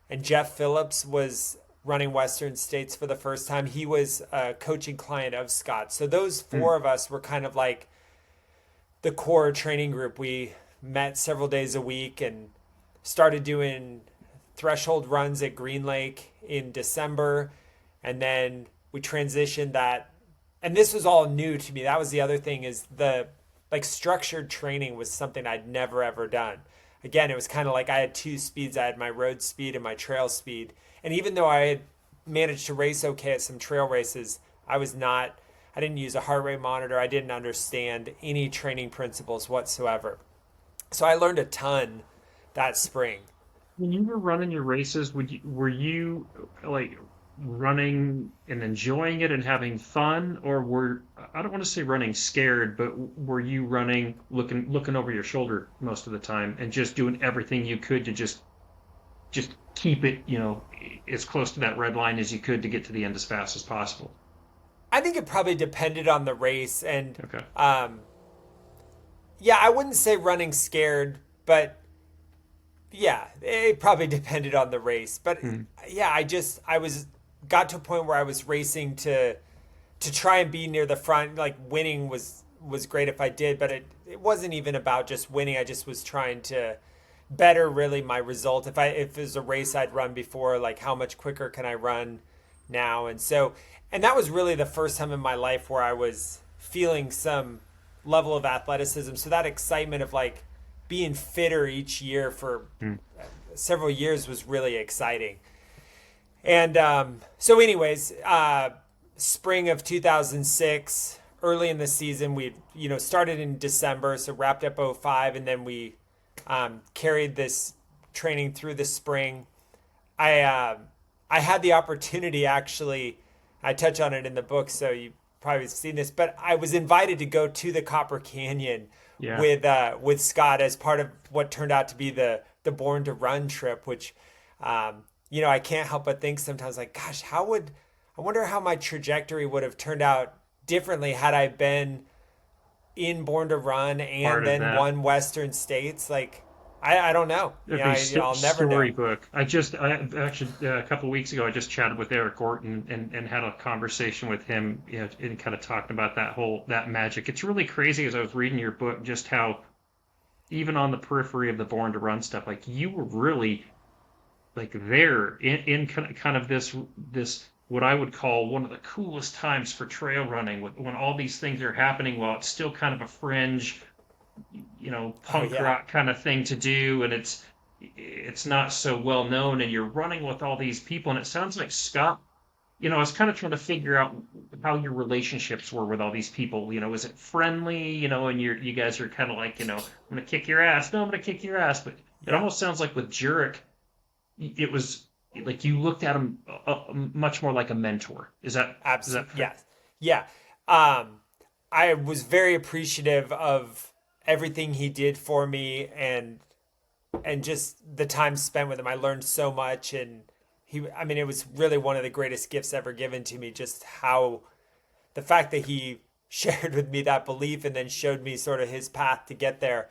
And Jeff Phillips was running Western States for the first time. He was a coaching client of Scott. So those four of us were kind of like the core training group. We met several days a week and started doing threshold runs at Green Lake in December. And then we transitioned that. And this was all new to me. That was the other thing, is the structured training was something I'd never, ever done. Again, it was kind of like I had two speeds. I had my road speed and my trail speed. And even though I had managed to race okay at some trail races, I didn't use a heart rate monitor. I didn't understand any training principles whatsoever. So I learned a ton that spring. When you were running your races, were you like running and enjoying it and having fun, or I don't want to say running scared, but were you running looking over your shoulder most of the time and just doing everything you could to just keep it, as close to that red line as you could to get to the end as fast as possible? I think it probably depended on the race, and okay. I wouldn't say running scared, but yeah, it probably depended on the race. But I got to a point where I was racing to try and be near the front. Like, winning was great if I did, but it wasn't even about just winning. I just was trying to better really my result. If it was a race I'd run before, like how much quicker can I run now? And that was really the first time in my life where I was feeling some level of athleticism. So that excitement of like being fitter each year for several years was really exciting. And so anyways, spring of 2006, early in the season, we started in December, so wrapped up '05, and then we carried this training through the spring. I had the opportunity, actually, I touch on it in the book, so you probably seen this, but I was invited to go to the Copper Canyon with Scott as part of what turned out to be the Born to Run trip, which I can't help but think sometimes, like, gosh, I wonder how my trajectory would have turned out differently had I been in Born to Run and then won Western States. Like, I don't know. I'll never know. Storybook. I actually a couple of weeks ago, I just chatted with Eric Orton and had a conversation with him, and kind of talking about that magic. It's really crazy as I was reading your book, just how even on the periphery of the Born to Run stuff, like you were really like there in kind of this what I would call one of the coolest times for trail running, when all these things are happening while it's still kind of a fringe, Oh punk yeah. rock kind of thing to do, and it's not so well known, and you're running with all these people, and it sounds like Scott. I was kind of trying to figure out how your relationships were with all these people. Was it friendly? And you guys are kind of like, I'm gonna kick your ass. No, I'm gonna kick your ass. But it Yeah. almost sounds like with Jurek, it was like you looked at him much more like a mentor. Is that Absolutely. fair? Yeah. Yeah. Um, I was very appreciative of everything he did for me and just the time spent with him. I learned so much and I mean, it was really one of the greatest gifts ever given to me, just how the fact that he shared with me that belief and then showed me sort of his path to get there.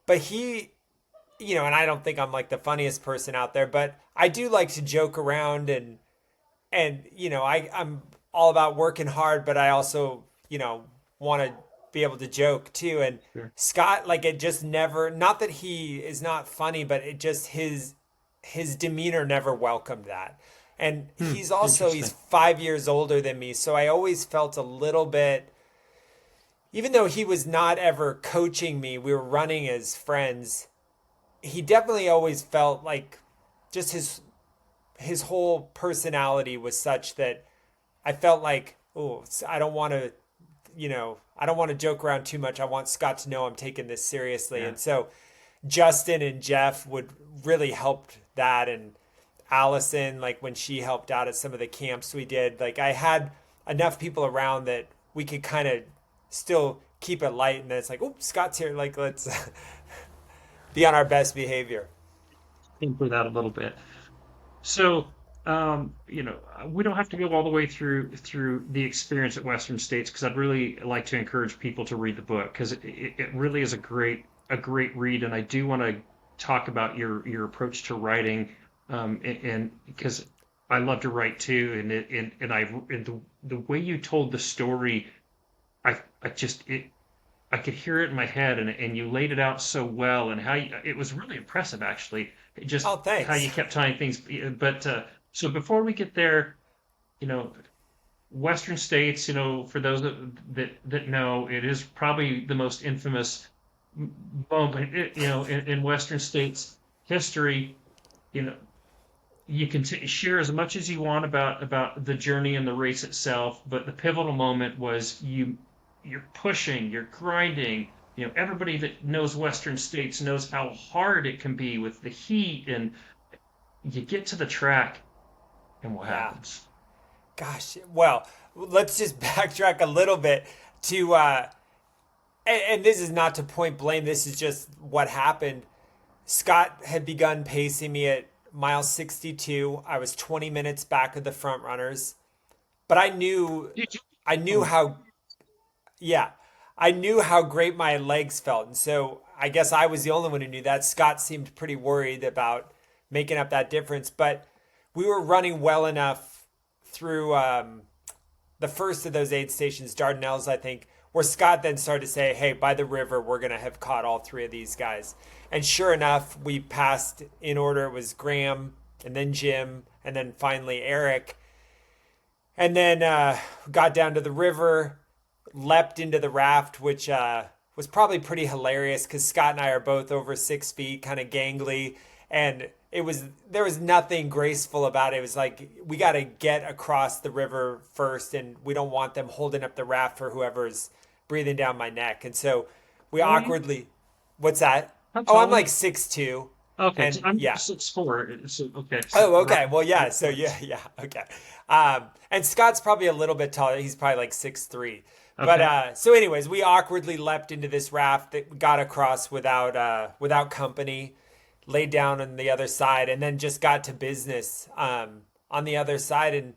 But and I don't think I'm like the funniest person out there, but I do like to joke around and I'm all about working hard, but I also want to be able to joke too. And Sure. Scott, like it just never, not that he is not funny, but it just his demeanor never welcomed that. And he's Interesting. 5 years older than me, so I always felt a little bit, even though he was not ever coaching me, we were running as friends. He definitely always felt like just his whole personality was such that I felt like, oh, I don't want to joke around too much. I want Scott to know I'm taking this seriously. Yeah. And so Justin and Jeff would really help that. And Allison, like when she helped out at some of the camps we did, like I had enough people around that we could kind of still keep it light. And then it's like, oh, Scott's here. Like, let's be on our best behavior. Temper that a little bit. So, we don't have to go all the way through the experience at Western States because I'd really like to encourage people to read the book because it really is a great read, and I do want to talk about your approach to writing, and because I love to write too, and the way you told the story, I just I could hear it in my head, and you laid it out so well, and it was really impressive, actually. Just Oh, how thanks. you kept tying things. But so before we get there, you know, Western states, for those that know, it is probably the most infamous moment, in Western states history. You know, you can share as much as you want about the journey and the race itself, but the pivotal moment was you're pushing, you're grinding. Everybody that knows Western states knows how hard it can be with the heat, and you get to the track, and what Yeah. happens? Gosh. Well, let's just backtrack a little bit to and this is not to point blame, this is just what happened. Scott had begun pacing me at mile 62. I was 20 minutes back of the front runners, but Did you? I knew Oh, how yeah, I knew how great my legs felt. And so I guess I was the only one who knew that. Scott seemed pretty worried about making up that difference, but we were running well enough through the first of those aid stations, Dardanelles, I think, where Scott then started to say, hey, by the river, we're going to have caught all three of these guys. And sure enough, we passed in order. It was Graham and then Jim and then finally Eric. And then got down to the river, leapt into the raft, which was probably pretty hilarious because Scott and I are both over 6 feet, kind of gangly, and there was nothing graceful about it. It was like we got to get across the river first, and we don't want them holding up the raft for whoever's breathing down my neck. And so we how are you? awkwardly, what's that? How Oh, I'm tall are like you? 6'2", Okay, so and I'm yeah. 6'4". So okay, so Oh, right, okay. Well, yeah. right So yeah, place. yeah. Okay. And Scott's probably a little bit taller. He's probably like 6'3". But Okay. so, anyways, we awkwardly leapt into this raft that got across without company, laid down on the other side, and then just got to business on the other side. And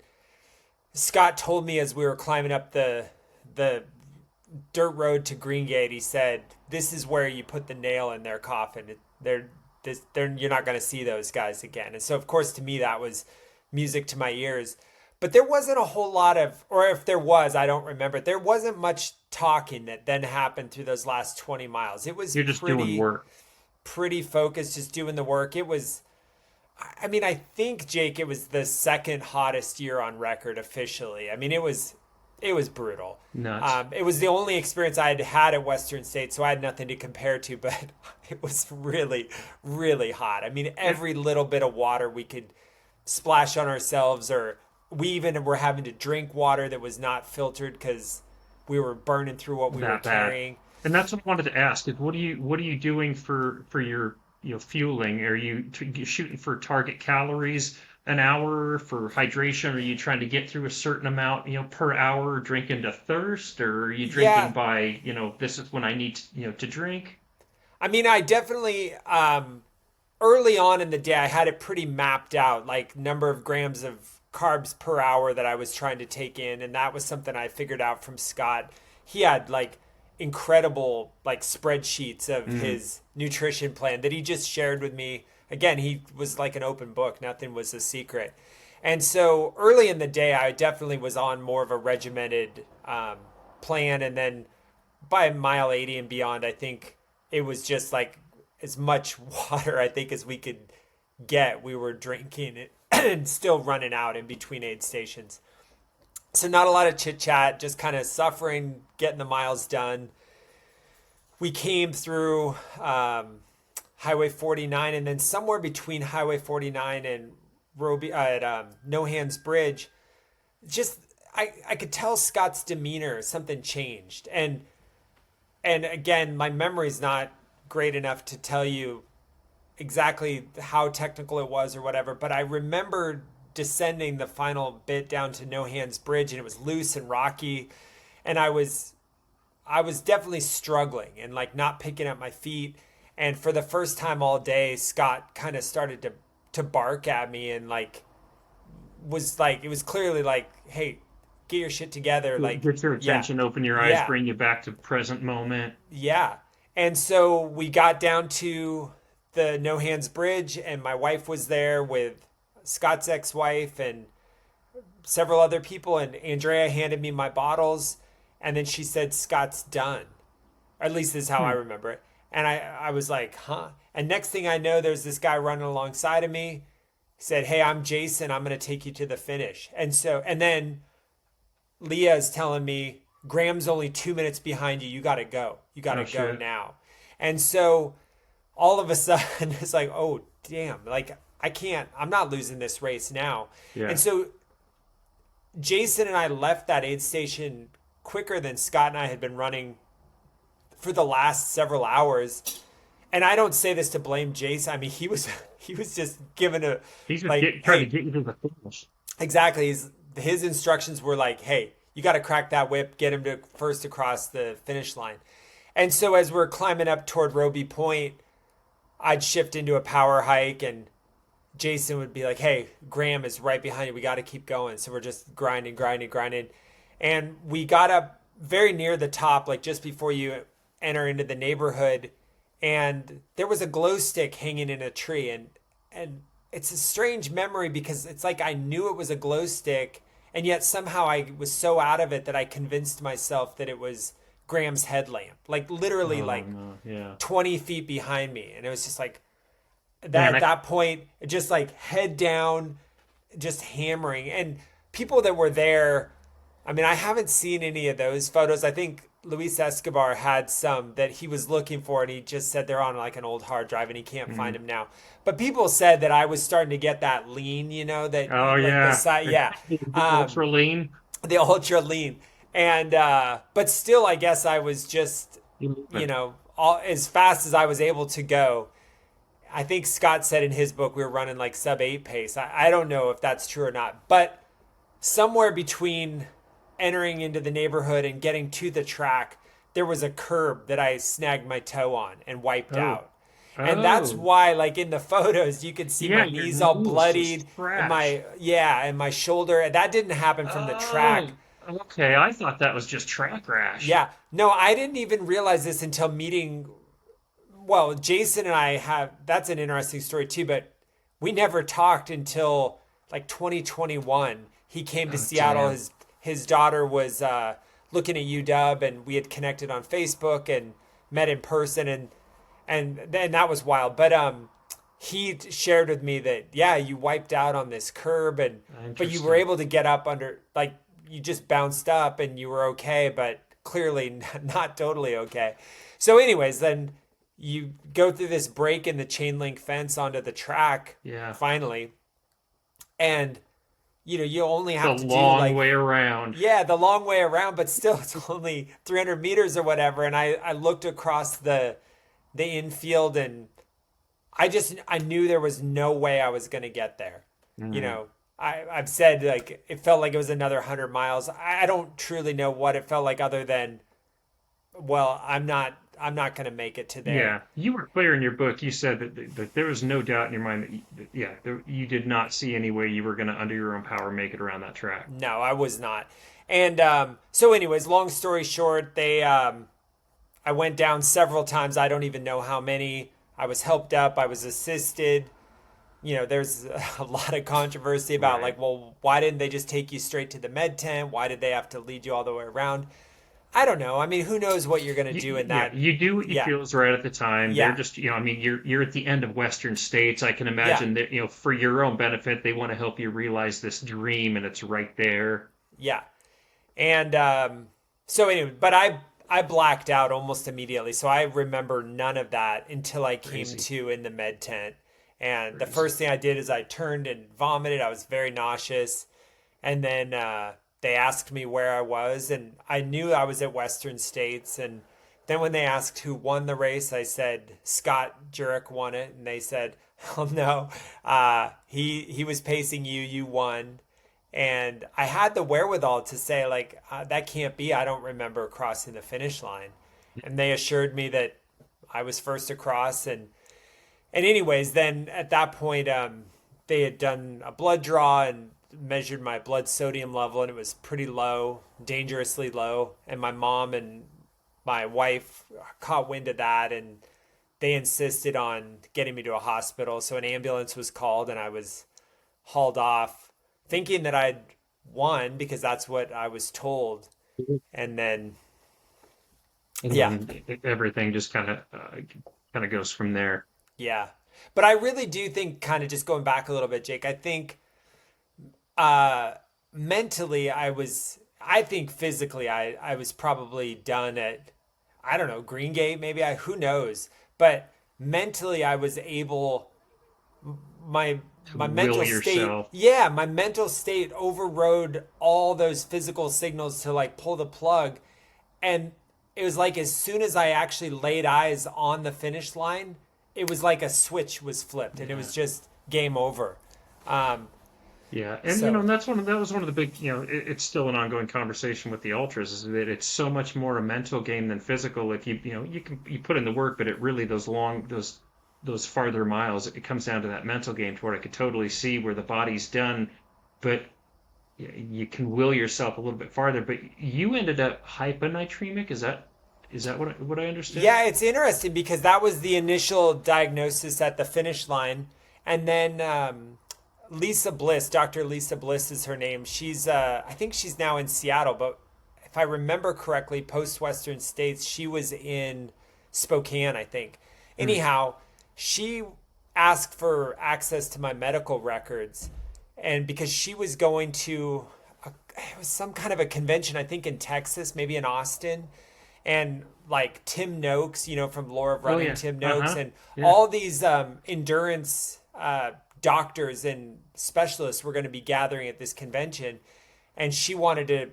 Scott told me as we were climbing up the dirt road to Green Gate, he said, "This is where you put the nail in their coffin. You're not going to see those guys again." And so, of course, to me, that was music to my ears. But there wasn't a whole lot of, or if there was, I don't remember. There wasn't much talking that then happened through those last 20 miles. It was You're just doing work. pretty focused, just doing the work. It was, I mean, I think, Jake, it was the second hottest year on record officially. I mean, it was brutal. Nuts. It was the only experience I had had at Western State, so I had nothing to compare to, but it was really, really hot. I mean, every little bit of water we could splash on ourselves, or we even were having to drink water that was not filtered because we were burning through what we were That bad. carrying. And that's what I wanted to ask is what are you doing for your fueling? Are you shooting for target calories an hour for hydration? Are you trying to get through a certain amount per hour drinking to thirst, or are you drinking Yeah, by this is when I need to drink? I mean, I definitely early on in the day I had it pretty mapped out, like number of grams of carbs per hour that I was trying to take in, and that was something I figured out from Scott. He had like incredible like spreadsheets of his nutrition plan that he just shared with me. Again, he was like an open book. Nothing was a secret. And so early in the day, I definitely was on more of a regimented plan. And then by mile 80 and beyond, I think it was just like as much water, I think, as we could get. We were drinking it and still running out in between aid stations. So not a lot of chit chat, just kind of suffering, getting the miles done. We came through Highway 49, and then somewhere between Highway 49 and Roby at No Hands Bridge, just I could tell Scott's demeanor, something changed, and again, my memory's not great enough to tell you exactly how technical it was or whatever, but I remember descending the final bit down to No Hands Bridge, and it was loose and rocky, and I was definitely struggling and like not picking up my feet. And for the first time all day, Scott kind of started to bark at me, and it was clearly like, hey, get your shit together. Like, Get your yeah, attention, open your eyes, yeah, bring you back to present moment. yeah. And so we got down to the No Hands Bridge, and my wife was there with Scott's ex-wife and several other people, and Andrea handed me my bottles, and then she said, Scott's done. Or at least this is how I Hmm. remember it. And I was like, huh? And next thing I know, there's this guy running alongside of me. He said, hey, I'm Jason. I'm going to take you to the finish. And then Leah is telling me, Graham's only 2 minutes behind you. You got to go. You got Oh to go shit. now. And so all of a sudden, it's like, oh, damn. Like, I'm not losing this race now. Yeah. And so Jason and I left that aid station quicker than Scott and I had been running for the last several hours. And I don't say this to blame Jason. I mean, he was just given a He's just like, trying to hey, get you to the finish. exactly. His instructions were like, hey, you got to crack that whip, get him to first across the finish line. And so as we're climbing up toward Roby Point, I'd shift into a power hike, and Jason would be like, hey, Graham is right behind you. We got to keep going. So we're just grinding, grinding, grinding. And we got up very near the top, like just before you enter into the neighborhood. And there was a glow stick hanging in a tree. And it's a strange memory because it's like I knew it was a glow stick. And yet somehow I was so out of it that I convinced myself that it was Graham's headlamp, like literally Oh like no. Yeah. 20 feet behind me. And it was just like, Man, at that point, just like head down, just hammering. And people that were there, I mean, I haven't seen any of those photos. I think Luis Escobar had some that he was looking for, and he just said they're on like an old hard drive and he can't find them now. But people said that I was starting to get that lean, that Oh like the yeah. side, yeah, Ultra lean. the ultra lean. And, but still, I guess I was just, all as fast as I was able to go. I think Scott said in his book we were running like sub 8 pace. I don't know if that's true or not, but somewhere between entering into the neighborhood and getting to the track, there was a curb that I snagged my toe on and wiped Oh. out. And that's Oh. why, like in the photos, you could see Yeah, my your knees all knees bloodied just and trashed. my shoulder. That didn't happen from the track. Oh. Okay. I thought that was just track rash. Yeah. No, I didn't even realize this until meeting. Well, Jason and I that's an interesting story too, but we never talked until like 2021. He came to Oh Seattle. damn. His daughter was looking at UW, and we had connected on Facebook and met in person, and then that was wild. But he shared with me that, yeah, you wiped out on this curb, but you were Interesting. able to get up under, like, you just bounced up and you were okay, but clearly not totally okay. So anyways, then you go through this break in the chain link fence onto the track Yeah. finally, and you only The have to do long like, way around. yeah, the long way around, but still it's only 300 meters or whatever. And I looked across the infield, and I knew there was no way I was going to get there. You Mm. know, I've said like it felt like it was another 100 miles. I don't truly know what it felt like other than, well, I'm not going to make it to there. Yeah, you were clear in your book. You said that there was no doubt in your mind yeah, you did not see any way you were going to, under your own power, make it around that track. No, I was not. And so, anyways, long story short, I went down several times. I don't even know how many. I was helped up. I was assisted. There's a lot of controversy about Right. like, well, why didn't they just take you straight to the med tent? Why did they have to lead you all the way around? I don't know. I mean, who knows what you're gonna do in Yeah, that? you do what you Yeah, feel is right at the time. They're yeah, just, I mean, you're at the end of Western states. I can yeah, imagine that, for your own benefit, they want to help you realize this dream, and it's right there. yeah. And so anyway, but I blacked out almost immediately, so I remember none of that until I came Crazy, to in the med tent. And the crazy. first thing I did is I turned and vomited. I was very nauseous, and then they asked me where I was, and I knew I was at Western States. And then when they asked who won the race, I said Scott Jurek won it, and they said, "Oh no, he was pacing you. You won." And I had the wherewithal to say, like, that can't be. I don't remember crossing the finish line. And they assured me that I was first across. And anyways, then at that point, they had done a blood draw and measured my blood sodium level, and it was pretty low, dangerously low. And my mom and my wife caught wind of that, and they insisted on getting me to a hospital. So an ambulance was called, and I was hauled off, thinking that I'd won because that's what I was told. And then, And yeah, then everything just kind of goes from there. yeah. But I really do think, kind of just going back a little bit, Jake, I think mentally I think physically I was probably done at, I don't know, Green Gate, maybe, who knows. But mentally I was able, my To my will mental state, yourself. yeah, my mental state overrode all those physical signals to like pull the plug. And it was like as soon as I actually laid eyes on the finish line, it was like a switch was flipped, and it Yeah. was just game over. Um, Yeah, and so that was one of the big, it's still an ongoing conversation with the ultras, is that it's so much more a mental game than physical. If you put in the work, but it really, those farther miles, it comes down to that mental game, to where I could totally see where the body's done, but you can will yourself a little bit farther. But you ended up hyponatremic. Is that what I understood? yeah, it's interesting because that was the initial diagnosis at the finish line, and then Lisa Bliss, Dr. Lisa Bliss is her name. She's I think she's now in Seattle, but if I remember correctly, post Western States, she was in Spokane, I think. Hmm. Anyhow, she asked for access to my medical records, and because she was going to, it was some kind of a convention, I think in Texas, maybe in Austin, and like Tim Noakes, from Lore of Oh Running, yeah. Tim Noakes, Uh-huh. and Yeah. all these endurance doctors and specialists were going to be gathering at this convention, and she wanted to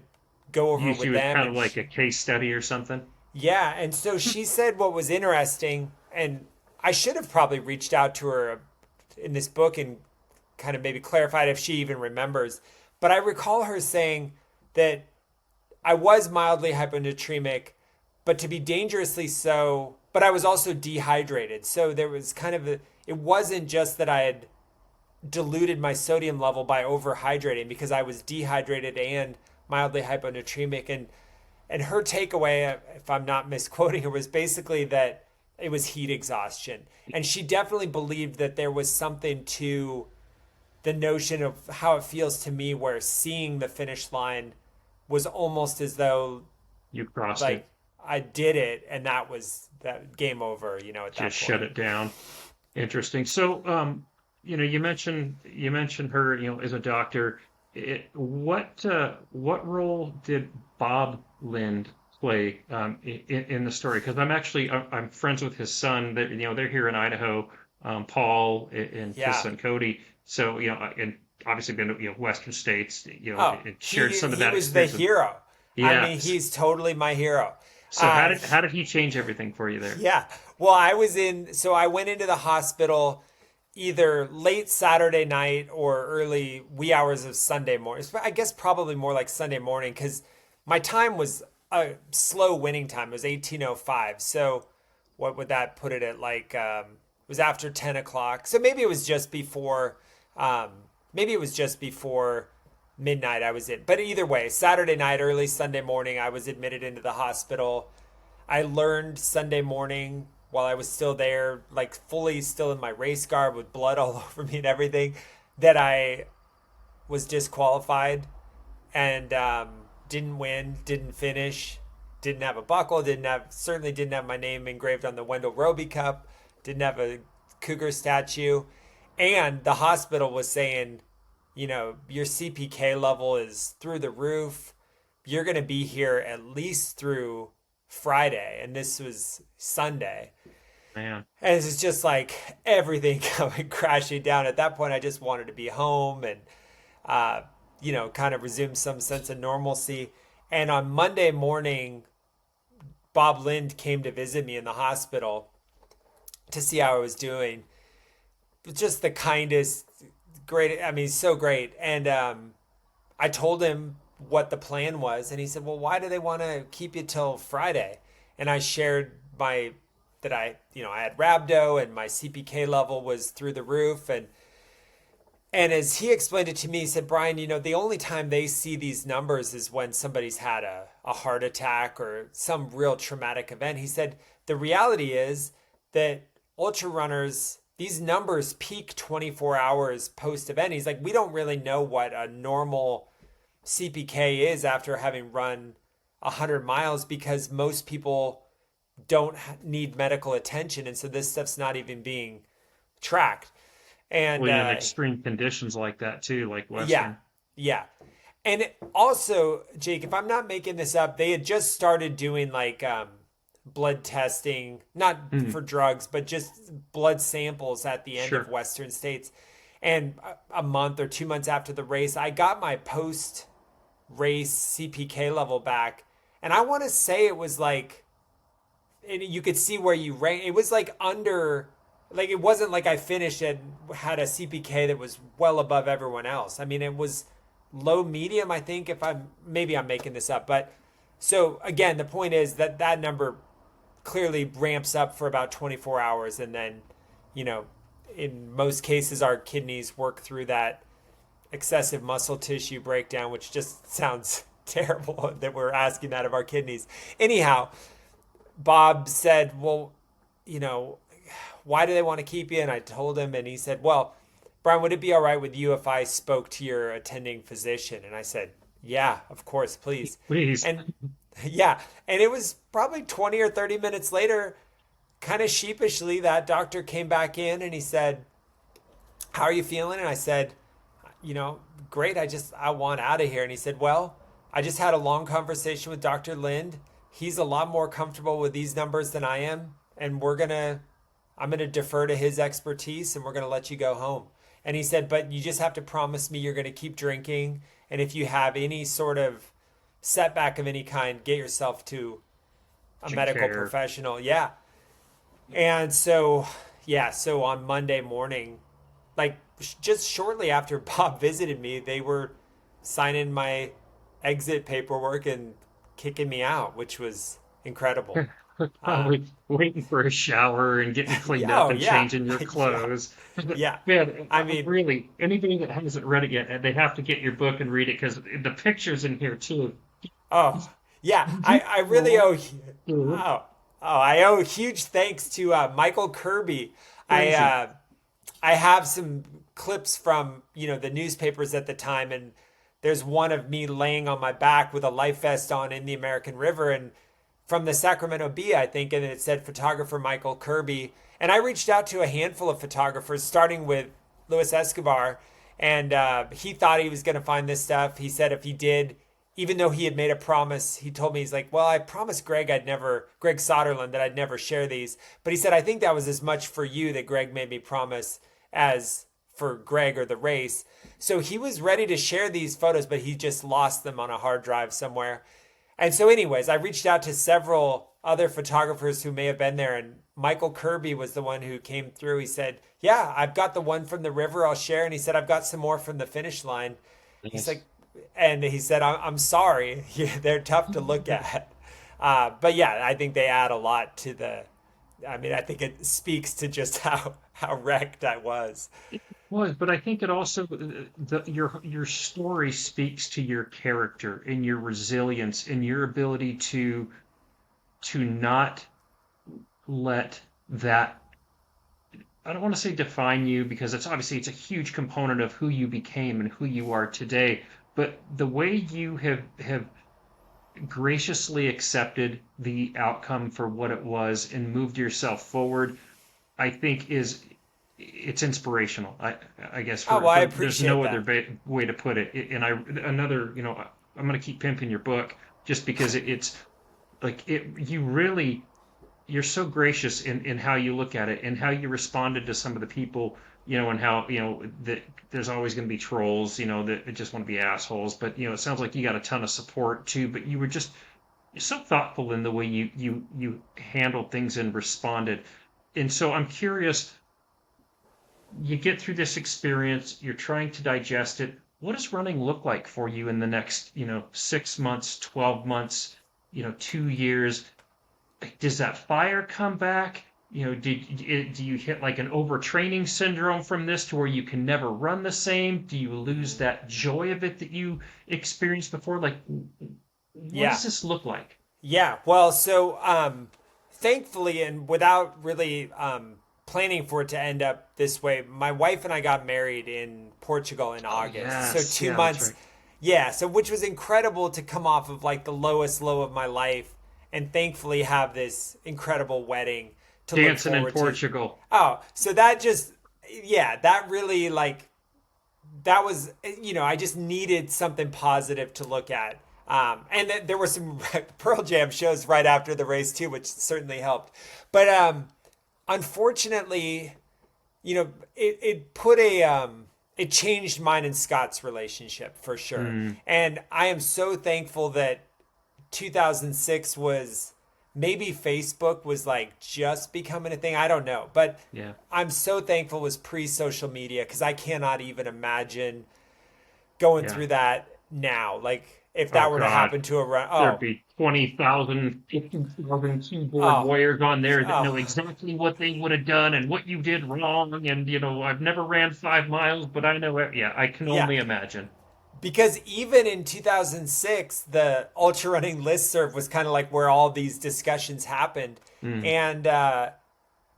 go over Use with you as them, kind of and like a case study or something. yeah, and so she said what was interesting, and I should have probably reached out to her in this book and kind of maybe clarified if she even remembers. But I recall her saying that I was mildly hyponatremic, but to be dangerously so, but I was also dehydrated. So there was kind of it wasn't just that I had diluted my sodium level by overhydrating, because I was dehydrated and mildly hyponatremic. And her takeaway, if I'm not misquoting her, was basically that it was heat exhaustion. And she definitely believed that there was something to the notion of how it feels to me, where seeing the finish line was almost as though You crossed like it. I did it, and that was that game over, at that Just shut point. it down. Interesting. So, you mentioned her, as a doctor. What role did Bob Lind play in the story? Because I'm friends with his son. That they're here in Idaho. Paul and his Yeah. son Cody. So and obviously been to Western states. Oh, And shared he some of he that was the experience with. hero. I Yeah. mean, he's totally my hero. So how did He, how did he change everything for you there? yeah. Well, so I went into the hospital either late Saturday night or early wee hours of Sunday morning. I guess probably more like Sunday morning because my time was a slow winning time. It was 18:05. So what would that put it at? Like it was after 10 o'clock. So maybe it was just before. Um, maybe it was just before midnight. I was in. But either way, Saturday night, early Sunday morning, I was admitted into the hospital. I learned Sunday morning while I was still there, like fully still in my race garb with blood all over me and everything, that I was disqualified and didn't win, didn't finish, didn't have a buckle, certainly didn't have my name engraved on the Wendell Roby Cup, didn't have a Cougar statue, and the hospital was saying, your CPK level is through the roof. You're going to be here at least through Friday, and this was Sunday. Man. And it's just like everything coming crashing down. At that point, I just wanted to be home and, kind of resume some sense of normalcy. And on Monday morning, Bob Lind came to visit me in the hospital to see how I was doing. Just the kindest, great. I mean, so great. And I told him what the plan was, and he said, "Well, why do they want to keep you till Friday?" And I shared that I had rhabdo and my CPK level was through the roof, and as he explained it to me, he said, "Brian, the only time they see these numbers is when somebody's had a heart attack or some real traumatic event." He said, "The reality is that ultra runners, these numbers peak 24 hours post event." He's like, "We don't really know what a normal CPK is after having run 100 miles because most people don't need medical attention. And so this stuff's not even being tracked." And Well, in extreme conditions like that too, like yeah, Western. yeah. And also, Jake, if I'm not making this up, they had just started doing like blood testing, not Mhm. for drugs, but just blood samples at the end of Sure. Western states. And a month or 2 months after the race, I got my post race CPK level back. And I want to say it was like, and you could see where you rank. It was like under, like it wasn't like I finished and had a CPK that was well above everyone else. I mean, it was low medium, I think, maybe I'm making this up. But so again, the point is that number clearly ramps up for about 24 hours. And then, you know, in most cases, our kidneys work through that excessive muscle tissue breakdown, which just sounds terrible that we're asking that of our kidneys. Anyhow, Bob said, "Well, you know, why do they want to keep you?" And I told him, and he said, "Well, Brian, would it be all right with you if I spoke to your attending physician?" And I said, "Yeah, of course, please." Please. And yeah, and it was probably 20 or 30 minutes later, kind of sheepishly, that doctor came back in and he said, "How are you feeling?" And I said, "Great. I want out of here." And he said, "Well, I just had a long conversation with Dr. Lind. He's a lot more comfortable with these numbers than I am. And I'm going to defer to his expertise and we're going to let you go home." And he said, "But you just have to promise me you're going to keep drinking. And if you have any sort of setback of any kind, get yourself to a Urgent medical care. professional." Yeah. And so on Monday morning, like just shortly after Bob visited me, they were signing my exit paperwork and kicking me out, which was incredible. Uh, Probably waiting for a shower and getting cleaned yeah, up oh and yeah, changing your yeah, clothes. yeah. Man, I mean, really, anybody that hasn't read it yet, they have to get your book and read it because the pictures in here too. oh yeah, I really owe. Oh, I owe huge thanks to Michael Kirby. I Crazy. I have some clips from the newspapers at the time, and there's one of me laying on my back with a life vest on in the American River, and from the Sacramento Bee, I think, and it said photographer Michael Kirby. And I reached out to a handful of photographers, starting with Luis Escobar, And he thought he was going to find this stuff. He said if he did, even though he had made a promise, he told me, he's like, well, I promised Greg Soderlund, that I'd never share these. But he said, I think that was as much for you that Greg made me promise as for Greg or the race. So he was ready to share these photos, but he just lost them on a hard drive somewhere. And so anyways, I reached out to several other photographers who may have been there, and Michael Kirby was the one who came through. He said, yeah, I've got the one from the river I'll share. And he said, I've got some more from the finish line. He's like, and he said, I'm sorry. They're tough to look at. But yeah, I think they add a lot to I think it speaks to just how wrecked I was. Was, but I think it also your story speaks to your character and your resilience and your ability to not let that, I don't want to say define you, because it's a huge component of who you became and who you are today. But the way you have graciously accepted the outcome for what it was and moved yourself forward, I think it's inspirational. I guess I appreciate there's no that. other way to put it. And I'm going to keep pimping your book just because it's like you're so gracious in how you look at it and how you responded to some of the people, and how, that there's always going to be trolls, that just want to be assholes. But, it sounds like you got a ton of support too, but you're so thoughtful in the way you handled things and responded. And so I'm curious, you get through this experience, you're trying to digest it. What does running look like for you in the next, 6 months, 12 months, 2 years? Does that fire come back? Do you hit like an overtraining syndrome from this to where you can never run the same? Do you lose that joy of it that you experienced before? Like, what does this look like? Yeah. Well, so thankfully, and without really planning for it to end up this way, my wife and I got married in Portugal in August. Yes. So 2 Yeah, months. that's right. Yeah. So which was incredible to come off of like the lowest low of my life and thankfully have this incredible wedding to Dancing look in forward Portugal. to. Oh, so that just, yeah, that really that was, I just needed something positive to look at. And there were some Pearl Jam shows right after the race too, which certainly helped. But unfortunately, it put it changed mine and Scott's relationship for sure. And I am so thankful that 2006 was, maybe Facebook was like just becoming a thing. I don't know, but Yeah. I'm so thankful it was pre-social media, because I cannot even imagine going Yeah. through that now. Like if that Oh, were to God. happen to a run, There'd be 20,000, 50,000 keyboard Oh. warriors on there that know Oh. exactly what they would have done and what you did wrong. And, I've never ran 5 miles, but I know it. Yeah, I can Yeah. only imagine. Because even in 2006, the ultra running listserv was kind of like where all these discussions happened. And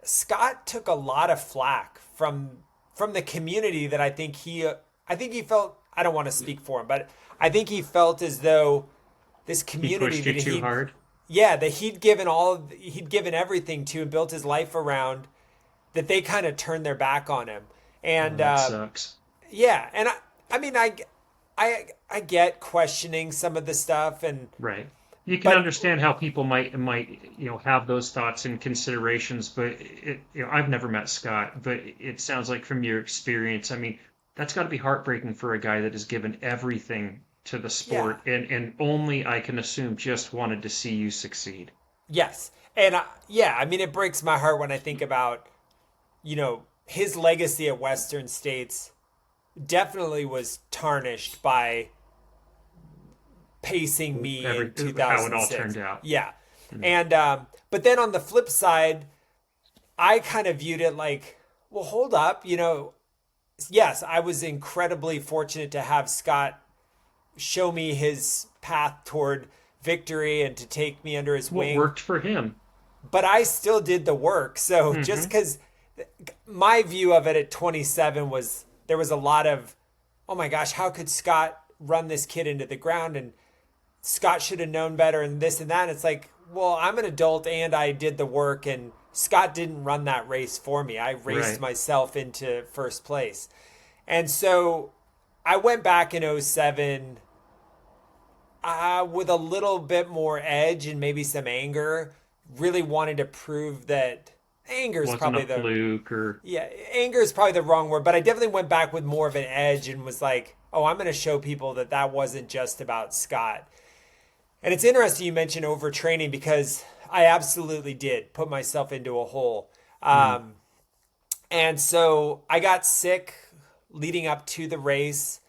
Scott took a lot of flack from the community that I think he felt, I don't want to speak for him, but I think he felt as though this He community pushed you that too hard. yeah, that he'd given everything to and built his life around, that they kind of turned their back on him. And That sucks. yeah, and I get questioning some of the stuff, and Right. You can but understand how people might have those thoughts and considerations, but I've never met Scott, but it sounds like from your experience, I mean, that's got to be heartbreaking for a guy that has given everything to the sport, and only, I can assume, just wanted to see you succeed. yes, and yeah, I mean, it breaks my heart when I think about, his legacy at Western States definitely was tarnished by pacing me in 2006. How it all turned out. Yeah. And but then on the flip side, I kind of viewed it like, well, hold up, yes, I was incredibly fortunate to have Scott show me his path toward victory and to take me under his What wing. worked for him? But I still did the work. So just because my view of it at 27 was, there was a lot of, oh my gosh, how could Scott run this kid into the ground? And Scott should have known better and this and that. And it's like, well, I'm an adult and I did the work, and Scott didn't run that race for me. I raced Right. myself into first place. And so I went back in '07 with a little bit more edge and maybe some anger, really wanted to prove that anger is Wasn't a probably the fluke or yeah, anger is probably the wrong word, but I definitely went back with more of an edge and was like, oh, I'm going to show people that that wasn't just about Scott. And it's interesting you mentioned overtraining because I absolutely did put myself into a hole. Um, and so I got sick leading up to the race.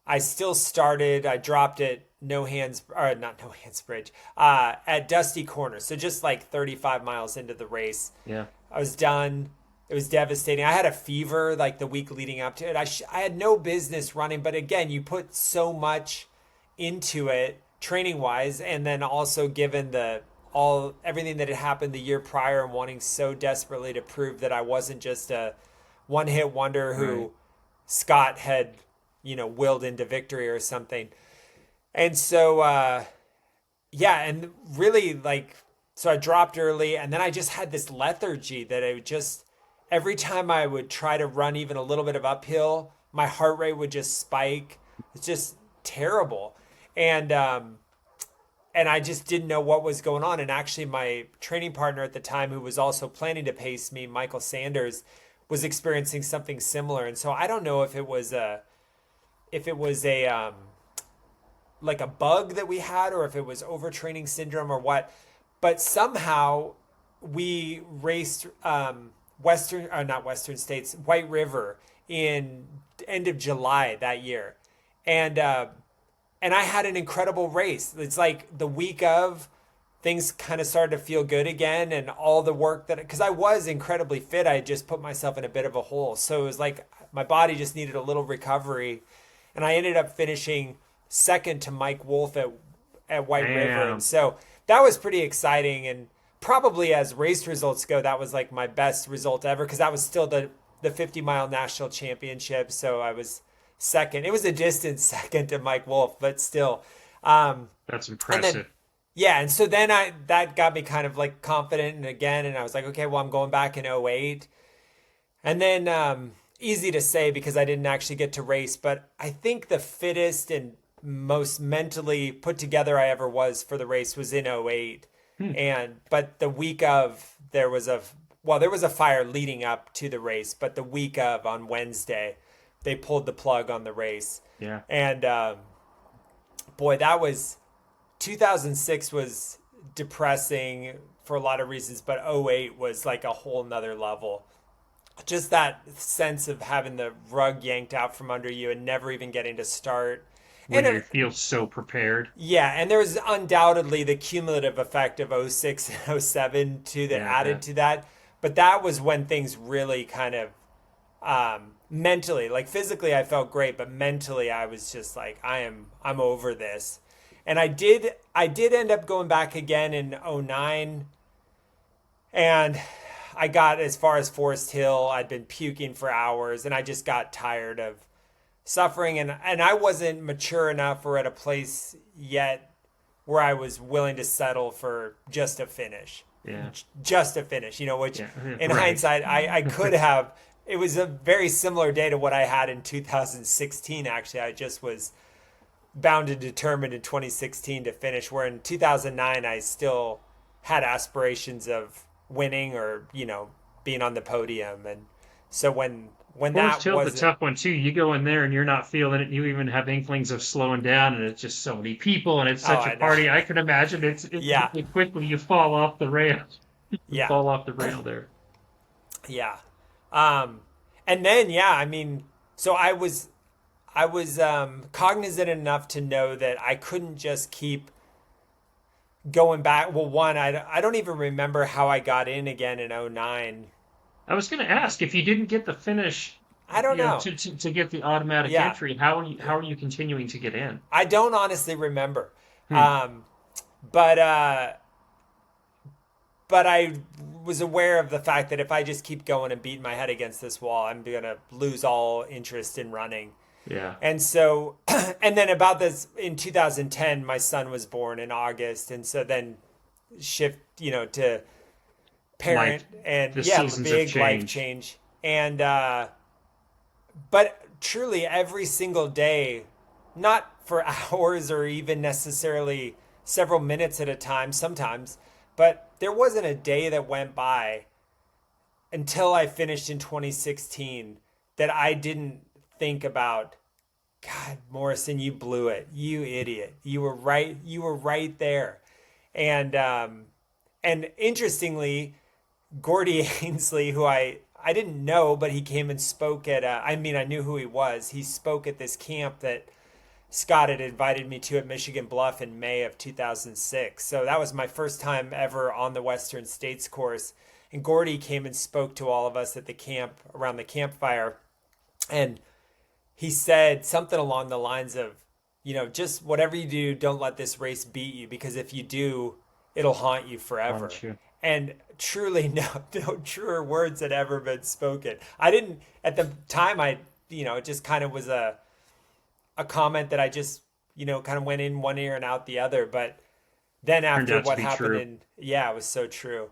I still started, I dropped it no hands, or not no hands bridge, at Dusty Corner. So just like 35 miles into the race. yeah. I was done. It was devastating. I had a fever like the week leading up to it. I had no business running, but again, you put so much into it training wise, and then also given the everything that had happened the year prior and wanting so desperately to prove that I wasn't just a one hit wonder who Right. Scott had, willed into victory or something. And so, yeah, and really like, so I dropped early and then I just had this lethargy that I would just, every time I would try to run even a little bit of uphill, my heart rate would just spike. It's just terrible. And I just didn't know what was going on. And actually my training partner at the time, who was also planning to pace me, Michael Sanders, was experiencing something similar. And so I don't know if it was a like a bug that we had or if it was overtraining syndrome or what, but somehow we raced not Western States, White River in end of July that year. And I had an incredible race. It's like the week of, things kind of started to feel good again, and all the work that, because I was incredibly fit, I had just put myself in a bit of a hole. So it was like my body just needed a little recovery. And I ended up finishing second to Mike Wolf at White River. Damn. And so that was pretty exciting. And probably as race results go, that was like my best result ever because that was still the 50-mile national championship. So I was second. It was a distant second to Mike Wolf, but still. That's And impressive. then, yeah. And so then that got me kind of like confident and again, and I was like, okay, well, I'm going back in '08. And then, easy to say because I didn't actually get to race, but I think the fittest and most mentally put together I ever was for the race was in '08. But the week of, there was a fire leading up to the race, but the week of, on Wednesday, they pulled the plug on the race. Yeah. And boy, that was 2006 was depressing for a lot of reasons, but '08 was like a whole nother level. Just that sense of having the rug yanked out from under you and never even getting to start. When And you feel so prepared. yeah, and there was undoubtedly the cumulative effect of '06 and '07 too that Yeah, I added bet. to that. But that was when things really kind of mentally, like physically I felt great, but mentally I was just like, I'm over this. And I did end up going back again in '09, and I got as far as Forest Hill. I'd been puking for hours and I just got tired of suffering, and I wasn't mature enough or at a place yet where I was willing to settle for just a finish. Yeah. Just a finish, which Yeah. in Right. hindsight, I could have. It was a very similar day to what I had in 2016, actually. I just was bound and determined in 2016 to finish, where in 2009, I still had aspirations of winning or, being on the podium. And so when Forest that Hill's a was, tough one too. You go in there and you're not feeling it. You even have inklings of slowing down, and it's just so many people, and it's oh, such I a know. party. I can imagine Yeah, it quickly you fall off the rail. You yeah, fall off the rail there. yeah. Um, and then, yeah, I mean, so I was cognizant enough to know that I couldn't just keep going back. Well, one, I don't even remember how I got in again in '09. I was going to ask if you didn't get the finish, I don't know. to get the automatic Yeah, entry. How are you continuing to get in? I don't honestly remember. Hmm. Um, but but I was aware of the fact that if I just keep going and beating my head against this wall, I'm gonna lose all interest in running. Yeah. And so, and then about this in 2010, my son was born in August, and so then shift, to parent Life. and The yeah, seasons have big life changed. change. And but truly every single day, not for hours or even necessarily several minutes at a time sometimes, but there wasn't a day that went by until I finished in 2016 that I didn't think about, God, Morrison, you blew it. You idiot. You were right. You were right there. And interestingly, Gordy Ainsley, who I didn't know, but he came and spoke at, I mean, I knew who he was. He spoke at this camp that Scott had invited me to at Michigan Bluff in May of 2006. So that was my first time ever on the Western States course. And Gordy came and spoke to all of us at the camp around the campfire. And he said something along the lines of, just whatever you do, don't let this race beat you, because if you do, it'll haunt you forever. And truly, no truer words had ever been spoken. I didn't, at the time, it just kind of was a comment that I just, kind of went in one ear and out the other. But then after what happened, it was so true.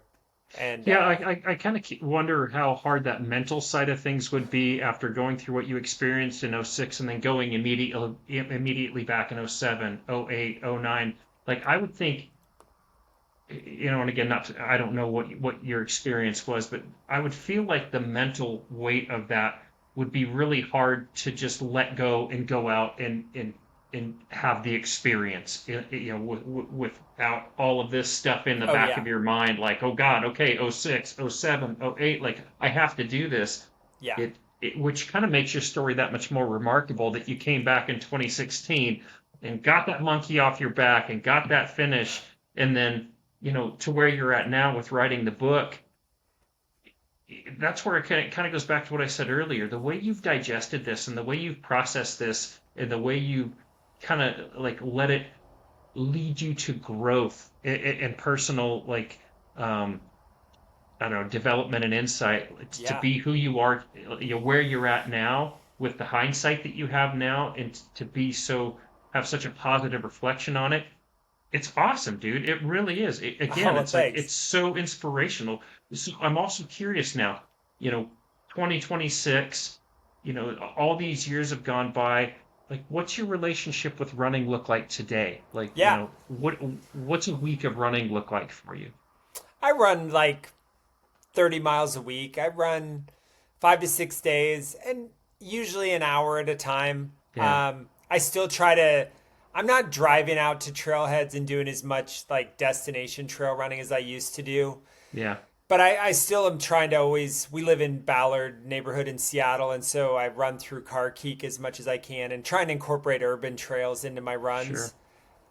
And I kind of wonder how hard that mental side of things would be after going through what you experienced in '06 and then going immediately back in '07, '08, '09. Like, I would think, and again, I don't know what your experience was, but I would feel like the mental weight of that would be really hard to just let go and go out and have the experience, without all of this stuff in the back of your mind, like, oh God, okay, '06, '07, '08, like, I have to do this. Yeah. Which kind of makes your story that much more remarkable, that you came back in 2016 and got that monkey off your back and got that finish, and then, to where you're at now with writing the book. That's where it kind of goes back to what I said earlier. The way you've digested this and the way you've processed this and the way you kind of like let it lead you to growth and personal, like, I don't know, development and insight to be who you are, where you're at now with the hindsight that you have now, and to have such a positive reflection on it. It's awesome, dude. It really is. It's so inspirational. So I'm also curious now, 2026, all these years have gone by. Like, what's your relationship with running look like today? Like, what's a week of running look like for you? I run like 30 miles a week. I run 5 to 6 days and usually an hour at a time. Yeah. I still I'm not driving out to trailheads and doing as much like destination trail running as I used to do. Yeah. But I still am trying to we live in Ballard neighborhood in Seattle. And so I run through Carkeek as much as I can and try and incorporate urban trails into my runs.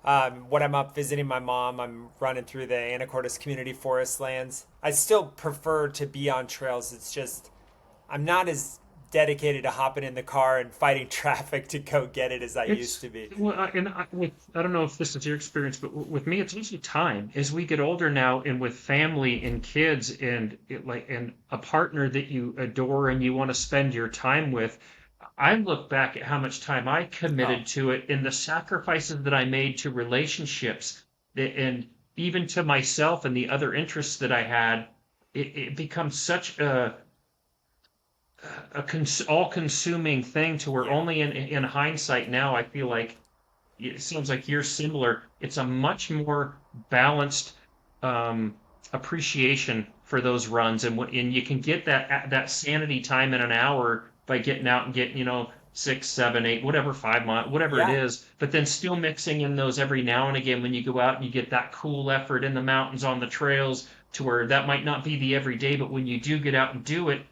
Sure. When I'm up visiting my mom, I'm running through the Anacortes Community Forest lands. I still prefer to be on trails. It's just, I'm not as dedicated to hopping in the car and fighting traffic to go get it as I used to be. Well, I don't know if this is your experience, but with me, it's usually time. As we get older now, and with family and kids and a partner that you adore and you want to spend your time with, I look back at how much time I committed to it and the sacrifices that I made to relationships and even to myself and the other interests that I had. It becomes such a all-consuming thing to where only in hindsight now I feel like it seems like you're similar. It's a much more balanced appreciation for those runs, and you can get that sanity time in an hour by getting out and getting 6, 7, 8, whatever, 5 miles, whatever it is, but then still mixing in those every now and again when you go out and you get that cool effort in the mountains on the trails, to where that might not be the everyday, but when you do get out and do it,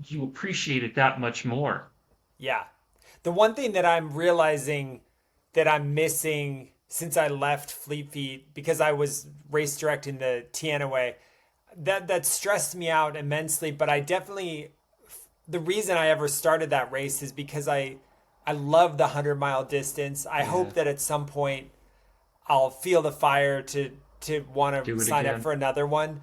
you appreciate it that much more. Yeah. The one thing that I'm realizing that I'm missing since I left Fleet Feet, because I was race directing the Tianaway, that stressed me out immensely. But the reason I ever started that race is because I love the 100-mile distance. I hope that at some point I'll feel the fire to want to sign up for another one.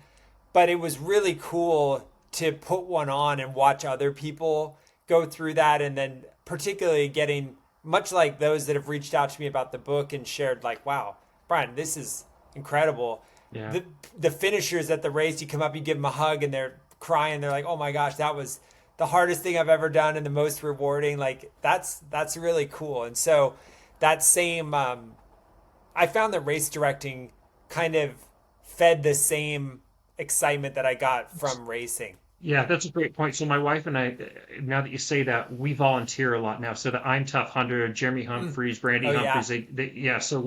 But it was really cool to put one on and watch other people go through that, and then particularly getting, much like those that have reached out to me about the book and shared, like, wow, Brian, this is incredible. The finishers at the race, you come up, you give them a hug, and they're crying. They're like, oh my gosh, that was the hardest thing I've ever done and the most rewarding. Like that's really cool. And so that same I found that race directing kind of fed the same excitement that I got from racing. Yeah, that's a great point. So my wife and I, now that you say that, we volunteer a lot now. So the I'm Tough 100, Jeremy Mm. Humphreys, Brandy Oh yeah. Humphreys, yeah. So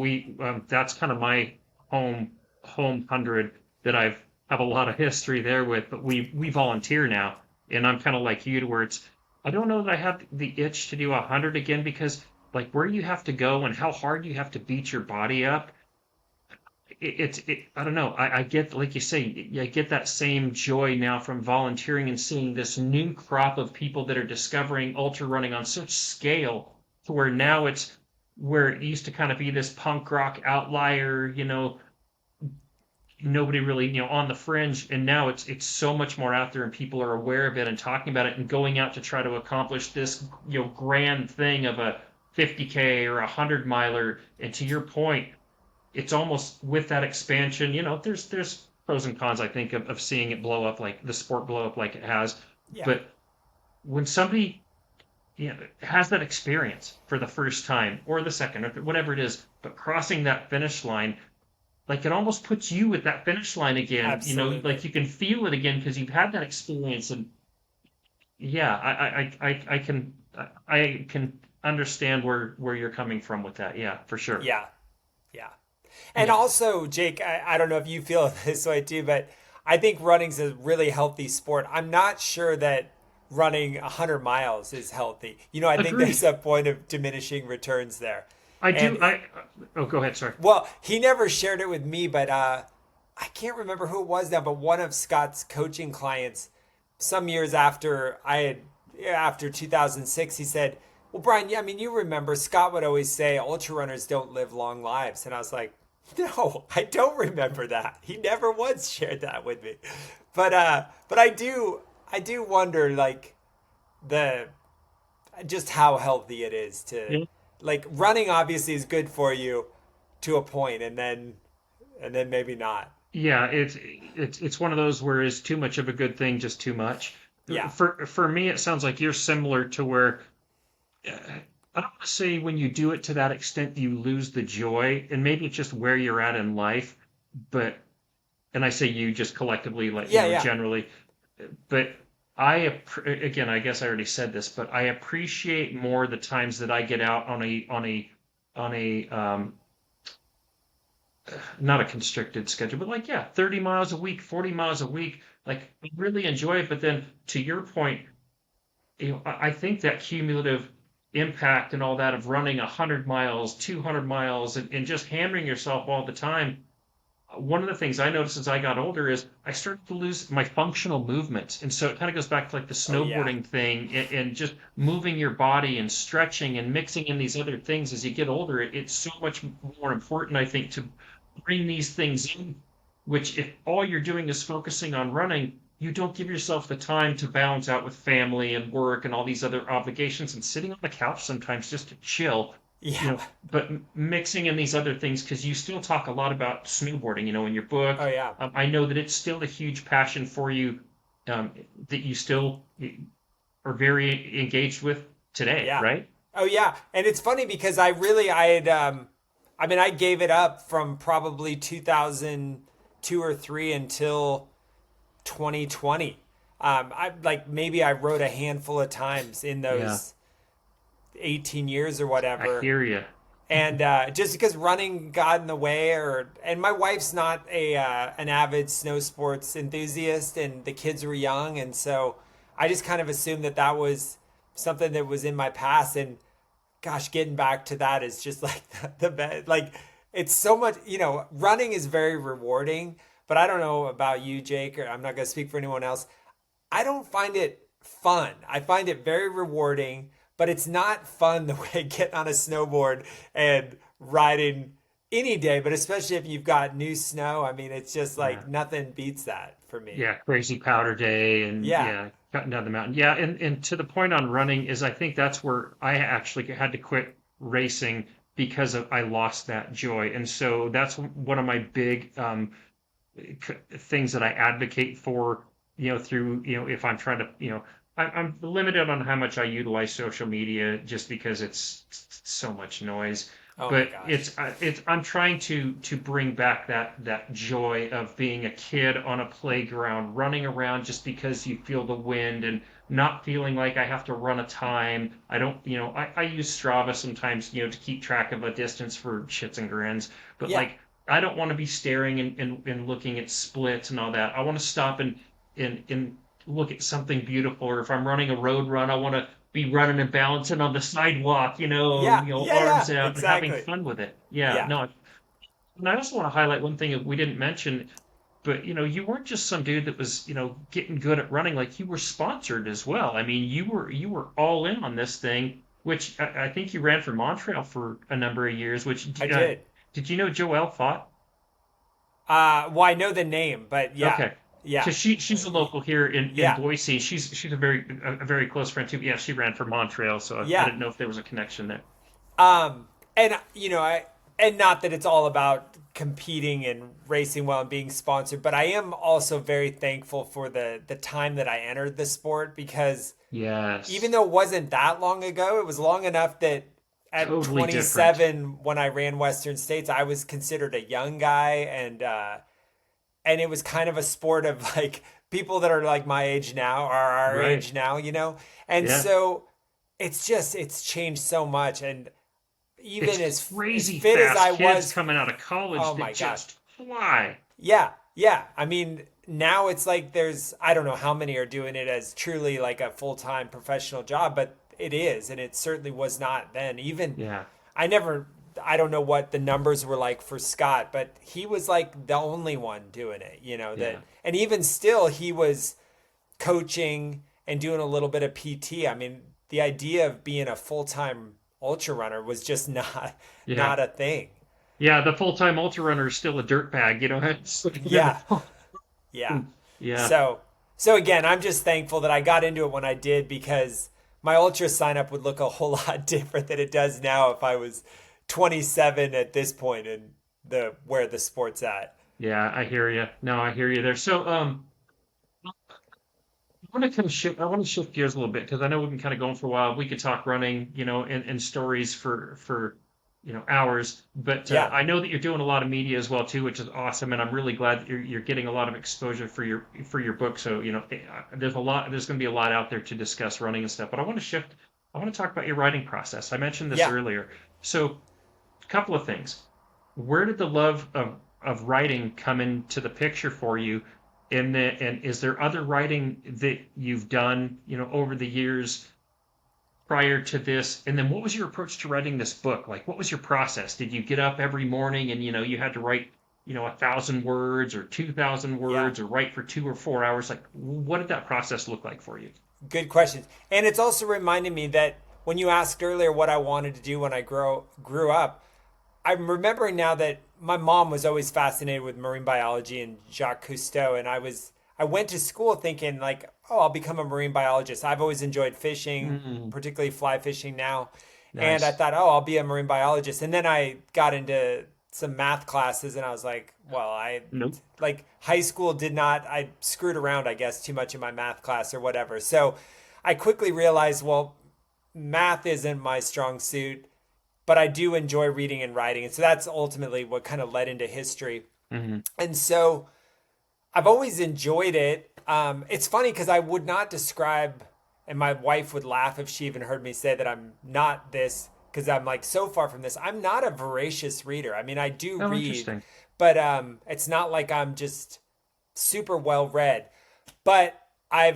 that's kind of my home home 100 that have a lot of history there with. But we volunteer now, and I'm kind of like you, to where it's, I don't know that I have the itch to do 100 again, because like where you have to go and how hard you have to beat your body up, I don't know. I get, like you say, I get that same joy now from volunteering and seeing this new crop of people that are discovering ultra running on such scale, to where Yeah. now it's where it used to kind of be this punk rock outlier, nobody really, on the fringe, and now it's so much more out there and people are aware of it and talking about it and going out to try to accomplish this, grand thing of a 50K or a 100 miler. And to your point, it's almost with that expansion, there's pros and cons, I think, of seeing it blow up, like the sport blow up like it has. Yeah. But when somebody, has that experience for the first time or the second or whatever it is, but crossing that finish line, like it almost puts you at that finish line again, like Absolutely. you can feel it again because you've had that experience. And yeah, I can understand where you're coming from with that. Yeah, for sure. Yeah. Yeah. And Yeah. also, Jake, I don't know if you feel this way too, but I think running's a really healthy sport. I'm not sure that running 100 miles is healthy. I think Agreed. there's a point of diminishing returns there. I do. And Oh, go ahead. Sorry. well, he never shared it with me, but I can't remember who it was now, but one of Scott's coaching clients, some years after after 2006, he said, "Well, Brian, yeah, I mean, you remember Scott would always say ultra runners don't live long lives," and I was like, "No, I don't remember that. He never once shared that with me." But I do wonder like the just how healthy it is to Yeah. like running. Obviously, is good for you to a point, and then maybe not. Yeah, it's one of those where is too much of a good thing just too much. Yeah. For me, it sounds like you're similar to where, uh, I don't want to say when you do it to that extent you lose the joy, and maybe it's just where you're at in life, but and I say you just collectively, like, Yeah, yeah. generally, but again, I guess I already said this, but I appreciate more the times that I get out on a not a constricted schedule, but like, yeah, 30 miles a week, 40 miles a week. Like, I really enjoy it. But then to your point, I think that cumulative impact and all that of running 100 miles, 200 miles, and just hammering yourself all the time. One of the things I noticed as I got older is I started to lose my functional movements. And so it kind of goes back to like the Oh yeah. snowboarding thing, and just moving your body and stretching and mixing in these other things as you get older. It's so much more important, I think, to bring these things in, which if all you're doing is focusing on running, you don't give yourself the time to balance out with family and work and all these other obligations, and sitting on the couch sometimes just to chill, Yeah. but mixing in these other things, because you still talk a lot about snowboarding, in your book. Oh yeah. I know that it's still a huge passion for you, that you still are very engaged with today, Yeah. right? Oh yeah. And it's funny because I had I mean I gave it up from probably 2002 or 3 until 2020. I like maybe I wrote a handful of times in Yeah, those 18 years or I whatever. hear you. And just because running got in the way, and my wife's not a an avid snow sports enthusiast, and the kids were young, and so I just kind of assumed that that was something that was in my past. And gosh, getting back to that is just like the best. Like it's so much, running is very rewarding. But I don't know about you, Jake, or I'm not going to speak for anyone else. I don't find it fun. I find it very rewarding, but it's not fun the way getting on a snowboard and riding any day, but especially if you've got new snow. I mean, it's just Yeah. like nothing beats that for me. Yeah, crazy powder day, and Yeah. yeah, cutting down the mountain. Yeah, and to the point on running is, I think that's where I actually had to quit racing because I lost that joy. And so that's one of my big things that I advocate for, through, if I'm trying to, I'm limited on how much I utilize social media just because it's so much noise. Oh my But gosh. I'm trying to bring back that joy of being a kid on a playground, running around just because you feel the wind and not feeling like I have to run a time. I don't, I use Strava sometimes, to keep track of a distance for shits and grins, but Yeah. like I don't want to be staring and looking at splits and all that. I want to stop and look at something beautiful. Or if I'm running a road run, I want to be running and balancing on the sidewalk, Yeah. Yeah. Yeah. arms out and having Exactly. fun with it. Yeah, Yeah. no. And I also want to highlight one thing that we didn't mention, but you weren't just some dude that was, getting good at running. Like you were sponsored as well. I mean, you were all in on this thing, which I think you ran for Montreal for a number of years. Which I did. did you know Joelle fought? Well, I know the name, but yeah. Okay. Yeah. Because she's a local here in Yeah. Boise. She's a very close friend too. Yeah, she ran for Montreal, so I Yeah. didn't know if there was a connection there. And and not that it's all about competing and racing well and being sponsored, but I am also very thankful for the time that I entered the sport, because even Yes. though it wasn't that long ago, it was long enough that at Totally different. 27 when I ran Western States, I was considered a young guy, and it was kind of a sport of like people that are like my age now, or our Right. age now, And Yeah. so it's changed so much. And even It's as crazy fit as fast I kids was, coming out of college oh that my gosh. just fly. Yeah, yeah. I mean, now it's like there's, I don't know how many are doing it as truly like a full-time professional job, but it is, and it certainly was not then. Even Yeah. I never, I don't know what the numbers were like for Scott, but he was like the only one doing it, Yeah. and even still, he was coaching and doing a little bit of PT. I mean, the idea of being a full-time ultra runner was just Yeah. not a thing. Yeah. The full-time ultra runner is still a dirt bag. It's like, Yeah, yeah. yeah. So, so again, I'm just thankful that I got into it when I did, because my ultra sign up would look a whole lot different than it does now if I was 27 at this point in the where the sport's at. Yeah. I hear you. No, I hear you there. So, I want to shift gears a little bit because I know we've been kind of going for a while. We could talk running, and stories for hours. But Yeah. I know that you're doing a lot of media as well too, which is awesome, and I'm really glad that you're getting a lot of exposure for your book. So there's going to be a lot out there to discuss running and stuff. But I want to shift. I want to talk about your writing process. I mentioned this Yeah. earlier. So a couple of things. Where did the love of writing come into the picture for you? And is there other writing that you've done, over the years prior to this? And then what was your approach to writing this book? Like, what was your process? Did you get up every morning and, you had to write, 1,000 words or 2,000 Yeah. words or write for 2 or 4 hours? Like, what did that process look like for you? Good questions. And it's also reminded me that when you asked earlier what I wanted to do when I grew up, I'm remembering now that my mom was always fascinated with marine biology and Jacques Cousteau, and I went to school thinking like, oh, I'll become a marine biologist. I've always enjoyed fishing, Mm, particularly fly fishing now, and I nice. thought, oh, I'll be a marine biologist. And then I got into some math classes, and I was like, well, I Nope. like high school did not. I screwed around, I guess, too much in my math class or whatever. So I quickly realized, well, math isn't my strong suit, but I do enjoy reading and writing. And so that's ultimately what kind of led into history. Hmm. And so I've always enjoyed it. It's funny because I would not describe, and my wife would laugh if she even heard me say that I'm not this, because I'm like so far from this. I'm not a voracious reader. I mean, I do Oh, read, interesting. but it's not like I'm just super well read. But I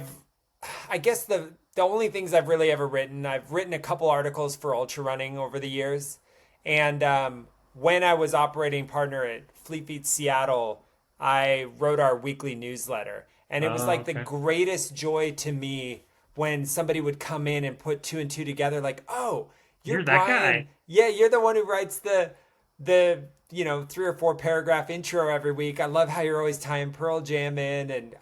guess the only things I've really ever written, I've written a couple articles for ultra running over the years, and when I was operating partner at Fleet Feet Seattle, I wrote our weekly newsletter, and it was Oh, like the okay. greatest joy to me when somebody would come in and put two and two together, like, oh, you're You're that Brian, guy. yeah, you're the one who writes the 3 or 4 paragraph intro every week. I love how you're always tying Pearl Jam in, and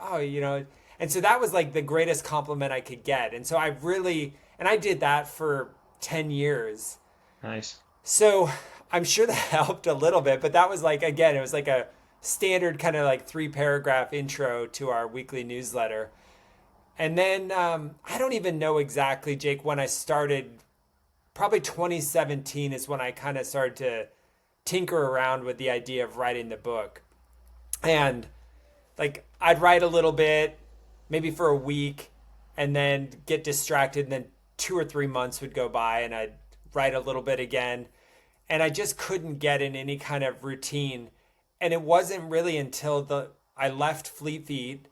and so that was like the greatest compliment I could get. And so I did that for 10 years. Nice. So I'm sure that helped a little bit, but that was like, again, it was like a standard kind of like 3 paragraph intro to our weekly newsletter. And then I don't even know exactly, Jake, when I started. Probably 2017 is when I kind of started to tinker around with the idea of writing the book. And like I'd write a little bit, maybe for a week, and then get distracted, and then 2 or 3 months would go by and I'd write a little bit again. And I just couldn't get in any kind of routine. And it wasn't really until the I left Fleet Feet,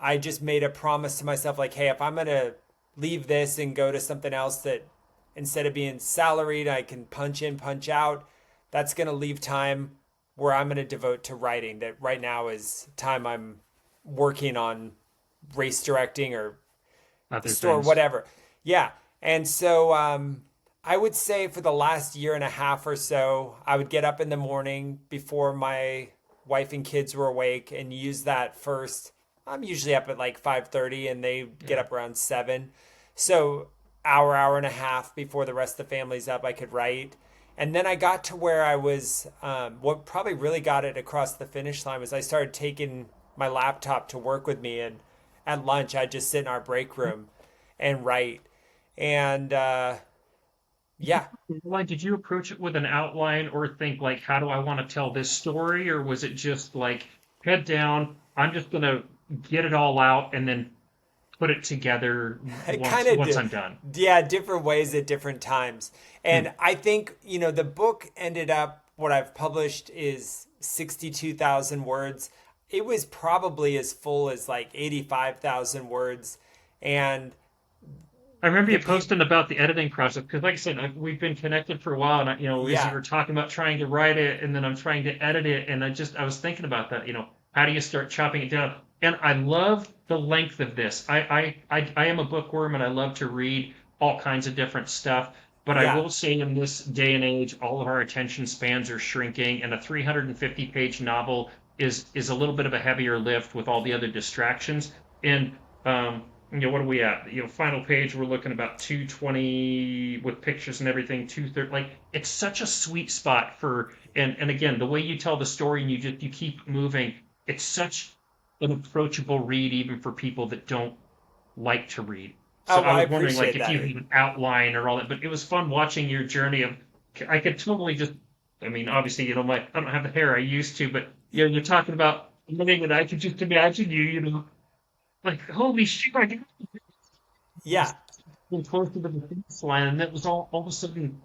I just made a promise to myself like, hey, if I'm gonna leave this and go to something else that instead of being salaried, I can punch in, punch out, that's gonna leave time where I'm gonna devote to writing. That right now is time I'm working on race directing or the Other store, things. whatever. Yeah. And so I would say for the last year and a half or so, I would get up in the morning before my wife and kids were awake and use that first. I'm usually up at like 5:30 and they get Yeah. up around 7. So hour and a half before the rest of the family's up, I could write. And then I got to where I was, what probably really got it across the finish line was I started taking my laptop to work with me. And at lunch, I'd just sit in our break room and write. And yeah, Like, did you approach it with an outline or think like, how do I want to tell this story? Or was it just like head down, I'm just gonna get it all out and then put it together it kind once of once did. I'm done? Yeah, different ways at different times. Hmm. And I think, the book ended up, what I've published is 62,000 words. It was probably as full as like 85,000 words. And I remember the you people, posting about the editing process because, like I said, we've been connected for a while, and as you yeah, were talking about trying to write it, and then I'm trying to edit it, and I was thinking about that. How do you start chopping it down? And I love the length of this. I am a bookworm, and I love to read all kinds of different stuff. But I yeah. will say, in this day and age, all of our attention spans are shrinking, and a 350-page novel is a little bit of a heavier lift with all the other distractions. And what are we at? Final page, we're looking about 220 with pictures and everything, 230. Like, it's such a sweet spot and again, the way you tell the story and you keep moving, it's such an approachable read even for people that don't like to read. So Oh, I well, I was wondering, like, appreciate if you that. had an outline or all that, but it was fun watching your journey of, I could totally just, I mean, obviously, I don't have the hair I used to, but, you're talking about living and I could just imagine like, holy shit, I Yeah. getting closer to the finish line, and that was all of a sudden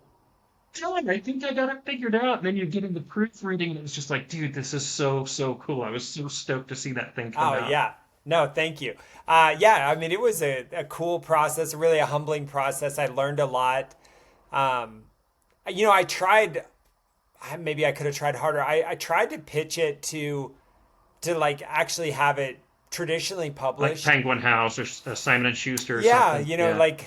done. I think I got it figured out. And then you're getting the proofreading, and it was just like, dude, this is so, so cool. I was so stoked to see that thing come Oh, out. yeah. No, thank you. Yeah, I mean, it was a cool process, really a humbling process. I learned a lot. Um, I tried, maybe I could have tried harder. I tried to pitch it to like actually have it traditionally Like published. Penguin House or Simon and Schuster or Yeah, something. Yeah, like,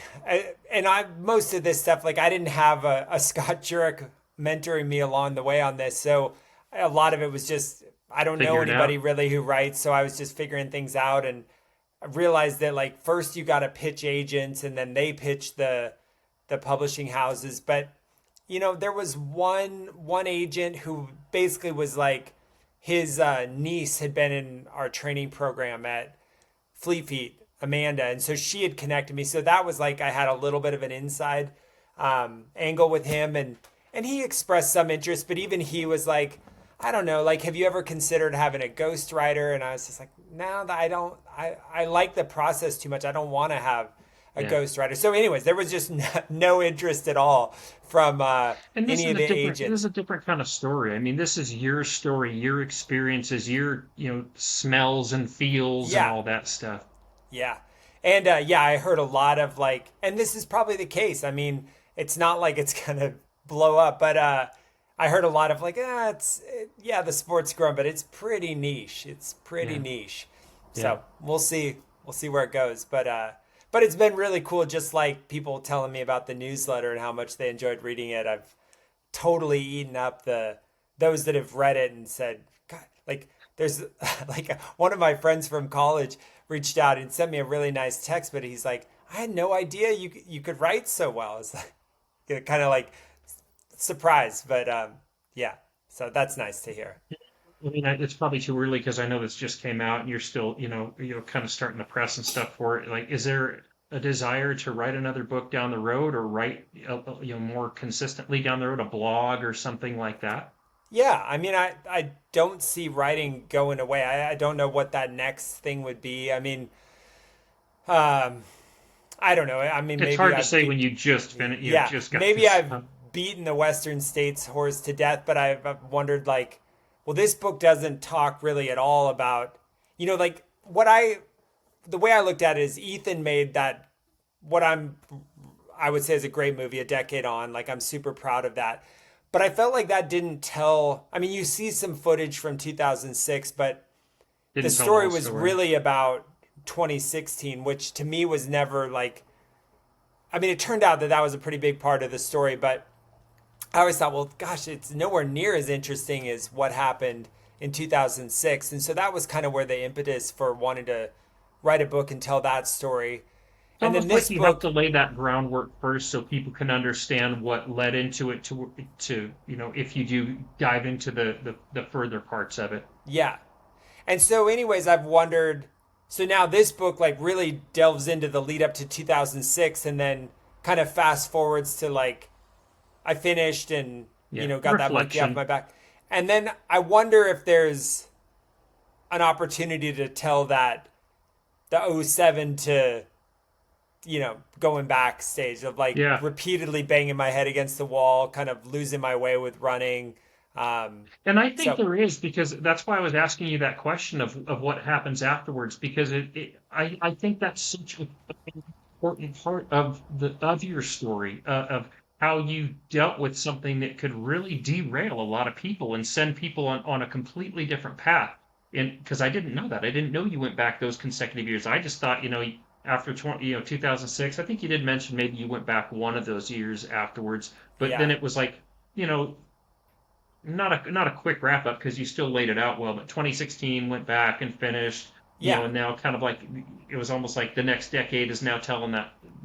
and I most of this stuff, like, I didn't have a Scott Jurek mentoring me along the way on this, so a lot of it was just I don't know figure it anybody out. really who writes, so I was just figuring things out, and I realized that like first you got to pitch agents, and then they pitch the publishing houses, but there was one agent who basically was like his niece had been in our training program at Fleet Feet, Amanda, and so she had connected me. So that was like I had a little bit of an inside angle with him, and he expressed some interest, but even he was like, I don't know, like, have you ever considered having a ghostwriter? And I was just like, no, I don't. I like the process too much. I don't want to have a Yeah. ghostwriter. So, anyways, there was just no interest at all from And any of the this is agents. a different kind of story. I mean, this is your story, your experiences, your, smells and feels and Yeah, all that stuff. yeah. And yeah, I heard a lot of like, and this is probably the case. I mean, it's not like it's gonna blow up, but I heard a lot of like, yeah, the sport's growing, but it's pretty niche. It's pretty Yeah. niche. Yeah. So we'll see. We'll see where it goes. But it's been really cool. Just like people telling me about the newsletter and how much they enjoyed reading it. I've totally eaten up those that have read it and said, God, like there's like one of my friends from college reached out and sent me a really nice text, but he's like, I had no idea you could write so well. It's like kind of like surprised, but yeah, so that's nice to hear. I mean, it's probably too early because I know this just came out and you're still, kind of starting the press and stuff for it. Like, is there a desire to write another book down the road or write, more consistently down the road, a blog or something like that? Yeah, I mean, I don't see writing going away. I don't know what that next thing would be. I mean, um, I don't know. I mean, It's maybe hard to I've say when beat, you just finished, yeah, just got maybe this. I've beaten the Western States horse to death, but I've wondered like, well, this book doesn't talk really at all about, like the way I looked at it is Ethan made that what I would say is a great movie, A Decade On. Like I'm super proud of that. But I felt like that didn't tell. I mean, you see some footage from 2006, but the Didn't tell the story whole was story. really about 2016, which to me was never like. I mean, it turned out that that was a pretty big part of the story, but I always thought, well, gosh, it's nowhere near as interesting as what happened in 2006. And so that was kind of where the impetus for wanting to write a book and tell that story. It's And then almost like this you have book, to lay that groundwork first so people can understand what led into it to, if you do dive into the further parts of it. yeah. And so, anyways, I've wondered. So now this book like really delves into the lead up to 2006, and then kind of fast forwards to like I finished and Yeah. got that monkey off Reflection. my back, and then I wonder if there's an opportunity to tell that the '07 to going backstage of like Yeah. repeatedly banging my head against the wall, kind of losing my way with running. And I think So there is because that's why I was asking you that question of what happens afterwards because I think that's such an important part of your story of how you dealt with something that could really derail a lot of people and send people on a completely different path. And because I didn't know that, I didn't know you went back those consecutive years. I just thought, after 2006, I think you did mention maybe you went back one of those years afterwards, but then yeah, it was like, you know, not a quick wrap up because you still laid it out well, but 2016 went back and finished, yeah, and now kind of like it was almost like the next decade is now telling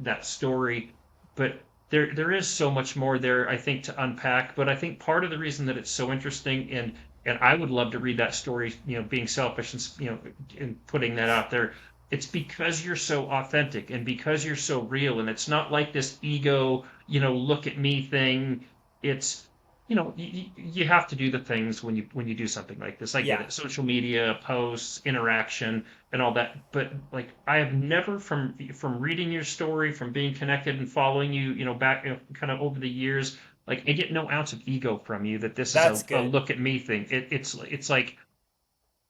that story. But there is so much more there, I think, to unpack. But I think part of the reason that it's so interesting and I would love to read that story, being selfish and and putting that out there. It's because you're so authentic and because you're so real, and it's not like this ego, look at me thing. It's you have to do the things when you do something like this. I get yeah. it. Social media, posts, interaction, and all that. But like I have never from reading your story, from being connected and following you, back kind of over the years, like I get no ounce of ego from you that this is That's a good. look at me thing. It's like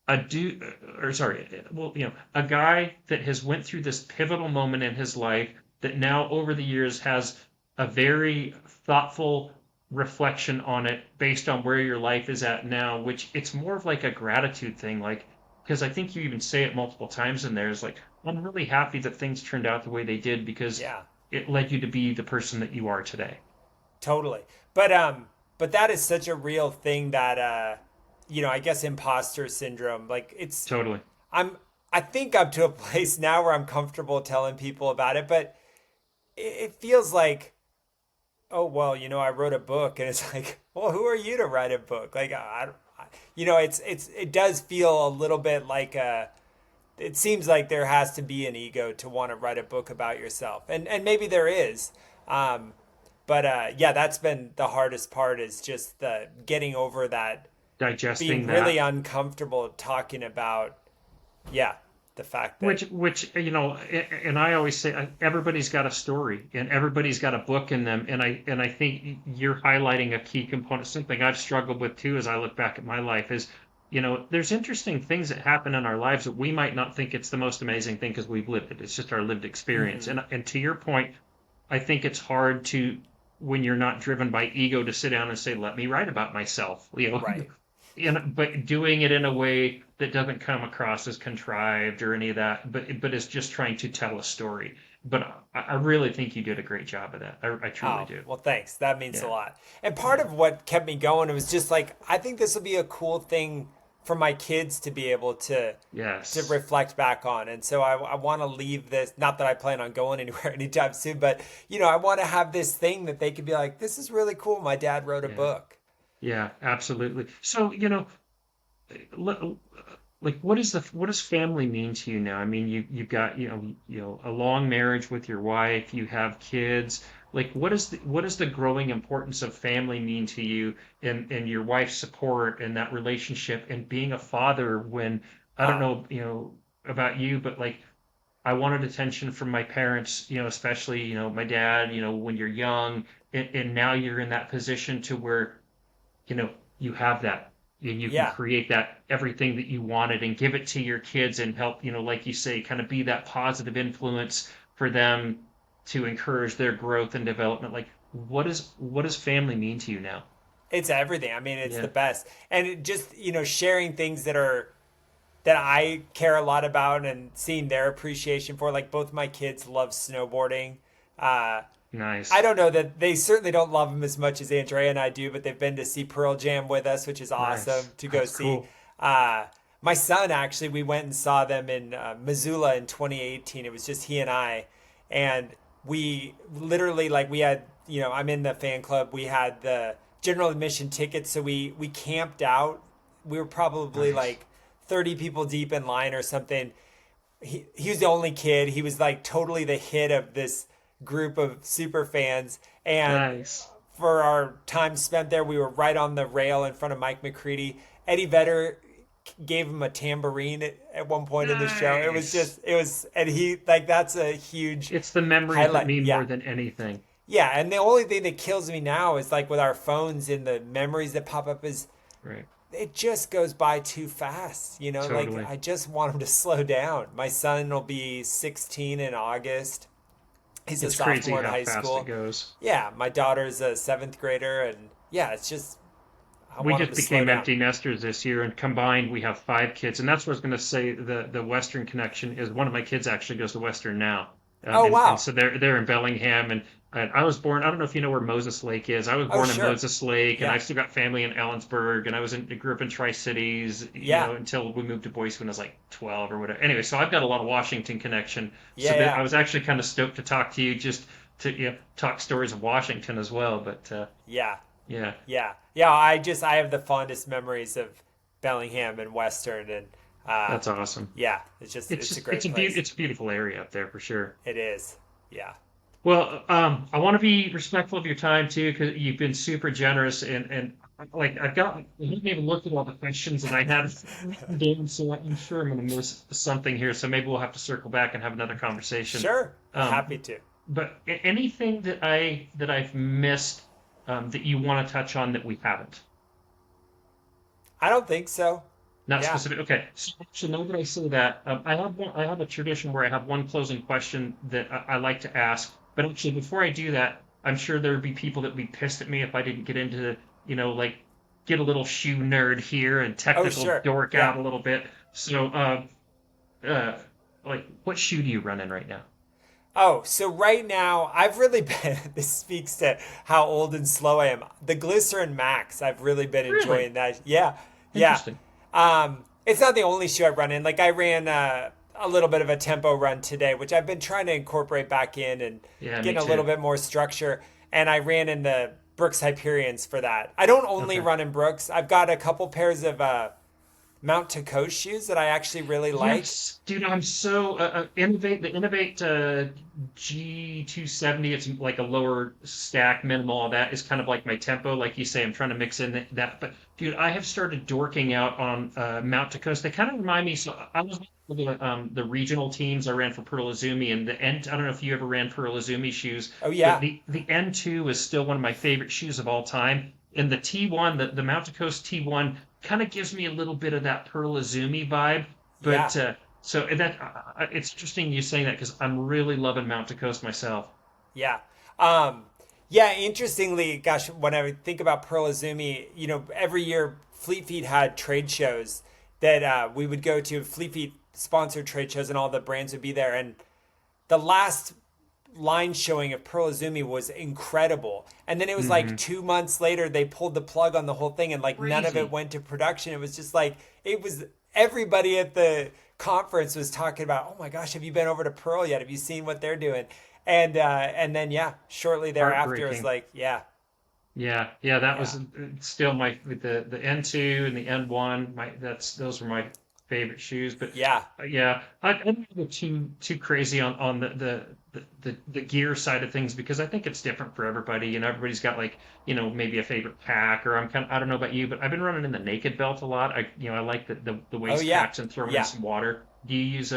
a dude or sorry, well, a guy that has went through this pivotal moment in his life that now over the years has a very thoughtful reflection on it based on where your life is at now, which it's more of like a gratitude thing, like because I think you even say it multiple times in there is like I'm really happy that things turned out the way they did because Yeah. it led you to be the person that you are today. Totally. But that is such a real thing that I guess imposter syndrome. Like Totally. I'm I think I'm to a place now where I'm comfortable telling people about it, but it feels like, oh well, I wrote a book and it's like, well, who are you to write a book? Like it does feel a little bit like it seems like there has to be an ego to want to write a book about yourself. And maybe there is. Um, but yeah, that's been the hardest part is just the getting over that being Digesting really that. uncomfortable talking about, yeah, the fact that, Which and I always say everybody's got a story and everybody's got a book in them, and I think you're highlighting a key component. Something I've struggled with too, as I look back at my life, is there's interesting things that happen in our lives that we might not think it's the most amazing thing because we've lived it. It's just our lived experience. hmm And to your point, I think it's hard to when you're not driven by ego to sit down and say, "Let me write about myself," right. but doing it in a way that doesn't come across as contrived or any of that, but is just trying to tell a story. But I really think you did a great job of that. I truly Oh, do. well, thanks. That means a Yeah, lot. And part yeah, of what kept me going was just like, I think this will be a cool thing for my kids to be able to yes, reflect back on. And so I want to leave this, not that I plan on going anywhere anytime soon, but I want to have this thing that they could be like, this is really cool. My dad wrote a yeah, book. yeah, absolutely. So like what does family mean to you now? I mean, you've got a long marriage with your wife, you have kids. Like what does the growing importance of family mean to you, and your wife's support and that relationship and being a father when I don't Uh, know, about you, but like I wanted attention from my parents, especially, my dad, when you're young, and now you're in that position to where you have that and you can yeah. create that everything that you wanted and give it to your kids and help, like you say, kind of be that positive influence for them to encourage their growth and development. Like what does family mean to you now? It's everything. I mean, it's the Yeah. best. And it just, sharing things that I care a lot about and seeing their appreciation for. Like both my kids love snowboarding. Uh, I Nice. don't know that they certainly don't love them as much as Andrea and I do, but they've been to see Pearl Jam with us, which is awesome Nice. to go That's see. cool. Uh, my son actually, we went and saw them in Missoula in 2018. It was just he and I, and we literally like we had I'm in the fan club. We had the general admission tickets, so we camped out. We were probably Nice. like 30 people deep in line or something. He was the only kid. He was like totally the hit of this group of super fans. And Nice. for our time spent there, we were right on the rail in front of Mike McCready. Eddie Vedder gave him a tambourine at one point in the show. It was Nice. just, it was, and he, like, that's a huge It's the memories that highlight. mean Yeah. more than anything. Yeah. And the only thing that kills me now is like with our phones and the memories that pop up is Right. it just goes by too fast. Like Totally. I just want him to slow down. My son will be 16 in August. He's a It's crazy sophomore in how high fast it school. goes. Yeah, my daughter's a seventh grader, and yeah, it's just I We want him just to slow became down. empty nesters this year, and combined we have 5 kids. And that's what I was going to say. The Western connection is one of my kids actually goes to Western now, Oh and wow. so they're in Bellingham. And I was born. I don't know if you know where Moses Lake is. I was Oh born in sure. Moses Lake, and I Yeah. still got family in Ellensburg, and I grew up in Tri Cities, Yeah. until we moved to Boise when I was like 12 or whatever. Anyway, so I've got a lot of Washington connection. So Yeah. that I Yeah. was actually kind of stoked to talk to you, just to talk stories of Washington as well. But Yeah. yeah. Yeah. Yeah. I have the fondest memories of Bellingham and Western, and uh, That's awesome. yeah, It's it's a just great place. it's a beautiful area up there for sure. It is. Yeah. Well, I want to be respectful of your time too, because you've been super generous and like I haven't even looked at all the questions that I had written down, so I'm sure I'm going to miss something here. So maybe we'll have to circle back and have another conversation. Sure. Happy Um, to. but anything that I've missed, that you want to touch on that we haven't? I don't think so. Not Yeah. specific. Okay. So now that I say that, I have a tradition where I have one closing question that I like to ask. But actually, before I do that, I'm sure there would be people that would be pissed at me if I didn't get into, like, get a little shoe nerd here and Oh technical sure. dork Yeah. out a little bit. So, uh, like, what shoe do you run in right now? Oh, so right now I've really been. This speaks to how old and slow I am. The Glycerin Max, I've really been Really enjoying that. Yeah, yeah. interesting. It's not the only shoe I run in. Like I ran a little bit of a tempo run today, which I've been trying to incorporate back in and Yeah, me getting a little too. bit more structure. And I ran in the Brooks Hyperions for that. I don't only Okay. run in Brooks. I've got a couple pairs of Mount to Coast shoes that I actually really like. Yes, dude, I'm so Innovate G270. It's like a lower stack, minimal. All that is kind of like my tempo, like you say. I'm trying to mix in that, but dude, I have started dorking out on Mount to Coast. They kind of remind me. So I was with the regional teams. I ran for Pearl Izumi, and the N. I don't know if you ever ran Pearl Izumi shoes, Oh but yeah, the N2 is still one of my favorite shoes of all time. And the T1, the Mount to Coast T1 kind of gives me a little bit of that Pearl Izumi vibe. yeah. But so that it's interesting you saying that because I'm really loving Mount to Coast myself. Yeah. Um, yeah, interestingly, gosh, when I think about Pearl Izumi, every year Fleet Feet had trade shows that we would go to. Fleet Feet sponsored trade shows and all the brands would be there. And the last line showing of Pearl Izumi was incredible. And then it was like Hmm. 2 months later, they pulled the plug on the whole thing and like none of it Crazy. went to production. It was just like, it was everybody at the conference was talking about, oh my gosh, have you been over to Pearl yet? Have you seen what they're doing? And then, yeah, shortly thereafter, it was Heartbreaking. like, yeah, Yeah, that Yeah. was still my the N2 and the N1. Those were my favorite shoes. But Yeah. yeah, I don't go too crazy on the gear side of things because I think it's different for everybody. Everybody's got like maybe a favorite pack, or I don't know about you, but I've been running in the naked belt a lot. I like the Oh waist yeah. packs and throwing in Yeah. some water. Do you use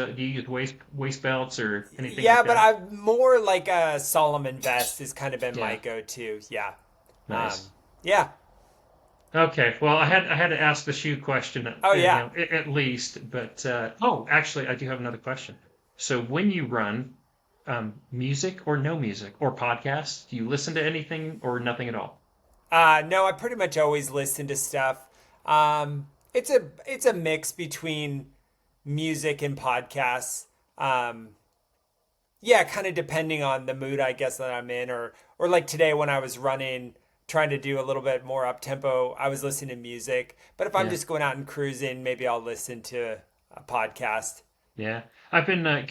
waist belts or anything Yeah, like but that? I'm more like a Solomon vest has kind of been my Yeah, go-to. Yeah. nice. Yeah. Okay, well, I had to ask the shoe question Oh yeah. at least, but oh, actually, I do have another question. So, when you run, music or no music or podcasts, do you listen to anything or nothing at all? No, I pretty much always listen to stuff. It's a mix between music and podcasts. Um, yeah, kind of depending on the mood, I guess, that I'm in, or like today when I was running, trying to do a little bit more up tempo, I was listening to music. But if I'm Yeah. just going out and cruising, maybe I'll listen to a podcast. Yeah, I've been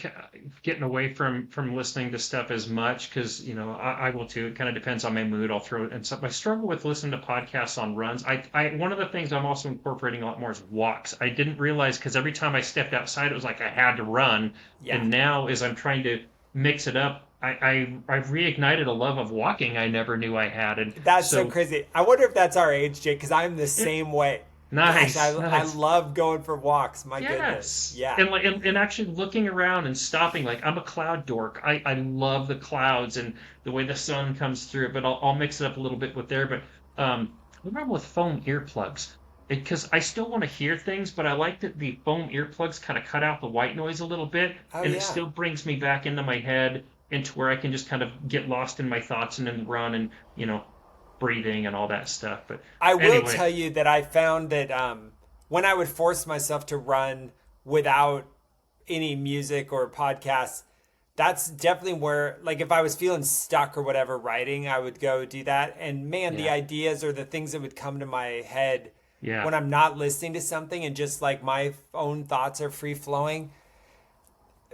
getting away from listening to stuff as much because I will too. It kind of depends on my mood. I'll throw it and stuff. I struggle with listening to podcasts on runs. One of the things I'm also incorporating a lot more is walks. I didn't realize because every time I stepped outside, it was like I had to run. Yeah, And now, as I'm trying to mix it up, I've reignited a love of walking I never knew I had. And that's so so, crazy. I wonder if that's our age, Jake, because I'm the it, same way. Gosh, nice, I nice. love going for walks. My goodness. Yes. Yeah. And like and actually looking around and stopping, like I'm a cloud dork. I love the clouds and the way the sun comes through it, but I'll mix it up a little bit with there. But I remember with foam earplugs. Because I still want to hear things, but I like that the foam earplugs kind of cut out the white noise a little bit, Oh and it yeah. still brings me back into my head, into where I can just kind of get lost in my thoughts and then run and, breathing and all that stuff. But I will anyway, tell you that I found that when I would force myself to run without any music or podcasts, that's definitely where, like, if I was feeling stuck or whatever writing, I would go do that. And man, the yeah, ideas or the things that would come to my head yeah, when I'm not listening to something and just like my own thoughts are free flowing,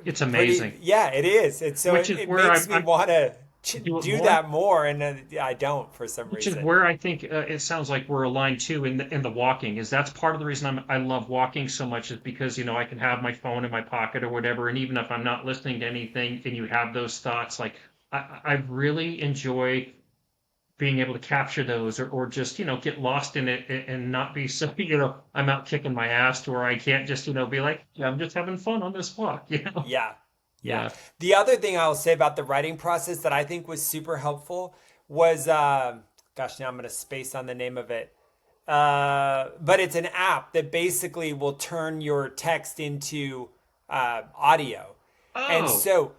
it's pretty, amazing. yeah, it is. It's so Which is it where makes me I'm want to do it do more. that more. And I don't for some Which is reason. where I think it sounds like we're aligned too in the walking. Is that's part of the reason I love walking so much is because I can have my phone in my pocket or whatever, and even if I'm not listening to anything, and you have those thoughts, like I really enjoy being able to capture those or just get lost in it and not be so I'm out kicking my ass to where I can't just be like, yeah, I'm just having fun on this walk. Yeah. Yeah. Yeah. The other thing I'll say about the writing process that I think was super helpful was, gosh, now I'm going to space on the name of it. But it's an app that basically will turn your text into audio. And Oh, so,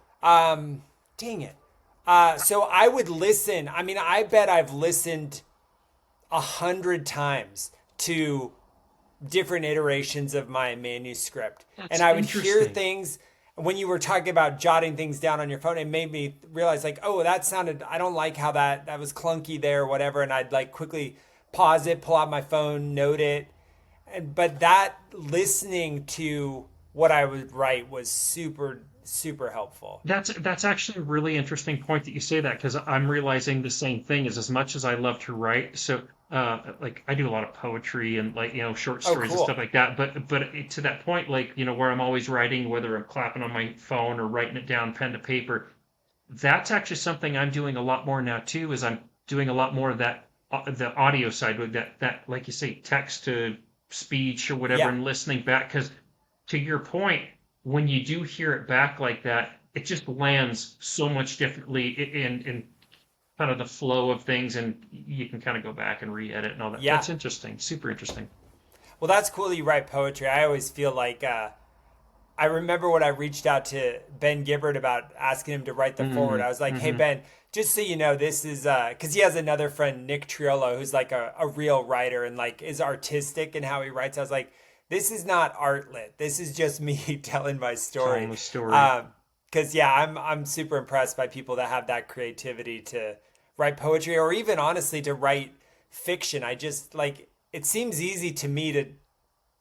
dang it. So I would listen. I mean, I bet I've listened 100 times to different iterations of my manuscript. And that's I would hear interesting. things when you were talking about jotting things down on your phone. It made me realize like, oh, that sounded, I don't like how that was clunky there or whatever. And I'd like quickly pause it, pull out my phone, note it. But that listening to what I would write was super, super helpful. That's actually a really interesting point that you say that because I'm realizing the same thing is as much as I love to write. So like I do a lot of poetry and like short Oh, stories and stuff cool. like that. But to that point, like where I'm always writing, whether I'm clapping on my phone or writing it down pen to paper, that's actually something I'm doing a lot more now too. Is I'm doing a lot more of that the audio side with that like you say text to speech or whatever Yeah. and listening back because to your point, when you do hear it back like that, it just lands so much differently in kind of the flow of things, and you can kind of go back and re-edit and all that. Yeah. That's interesting, super interesting. Well, that's cool that you write poetry. I always feel like I remember when I reached out to Ben Gibbard about asking him to write the forward. Mm, I was like, hey, hmm. Ben, just so you know, this is because he has another friend, Nick Triolo, who's like a real writer and like is artistic in how he writes. I was like, this is not art lit. This is just me telling my story. Telling the story. Because yeah, I'm super impressed by people that have that creativity to write poetry or even honestly to write fiction. I just like it seems easy to me to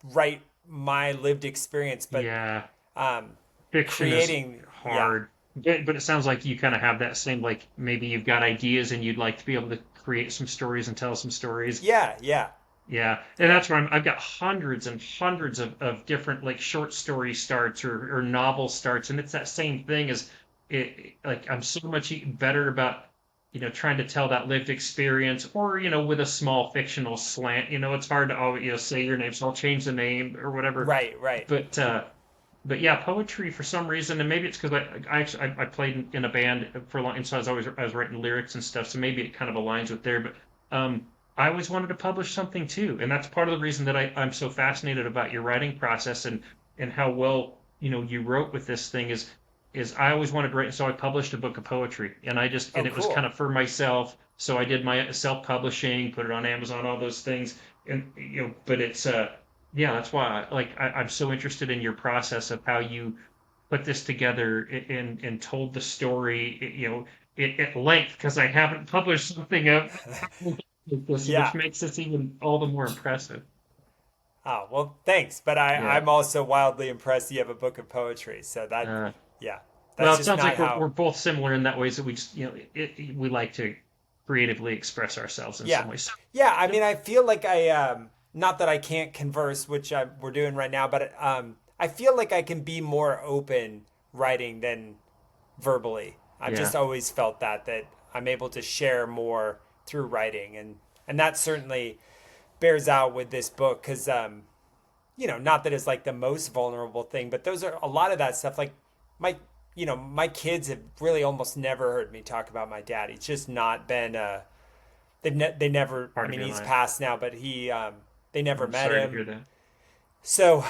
write my lived experience, but Yeah, um, fiction is creating, yeah, hard. But it sounds like you kind of have that same, like maybe you've got ideas and you'd like to be able to create some stories and tell some stories. Yeah, yeah. Yeah, and that's where I've got hundreds and hundreds of different like short story starts or novel starts, and it's that same thing as like I'm so much better about trying to tell that lived experience or with a small fictional slant. It's hard to always say your name, so I'll change the name or whatever. Right, right. But yeah, poetry for some reason, and maybe it's because I actually I played in a band for a long, and so I was writing lyrics and stuff, so maybe it kind of aligns with there. But I always wanted to publish something too, and that's part of the reason that I'm so fascinated about your writing process and how well you wrote with this thing is I always wanted to write, so I published a book of poetry, and Oh, it was kind cool. of for myself, so I did my self-publishing, put it on Amazon, all those things, and but it's yeah, that's why I'm so interested in your process of how you put this together and told the story, at length, because I haven't published something of like this, which Yeah. makes this even all the more impressive. Oh, well, thanks. But Yeah. I'm also wildly impressed you have a book of poetry. So that, Uh, yeah, well, that's it just sounds not like we're how, both similar in that ways that we just, we like to creatively express ourselves in yeah. some ways. Yeah. I mean, I feel like not that I can't converse, which we're doing right now, but I feel like I can be more open writing than verbally. I've Yeah. just always felt that I'm able to share more through writing. And that certainly bears out with this book because not that it's like the most vulnerable thing, but those are a lot of that stuff. Like my, my kids have really almost never heard me talk about my dad. He's just not been. They never. I Part of mean, your he's life. passed now, but they never I'm met sorry to him. hear that. So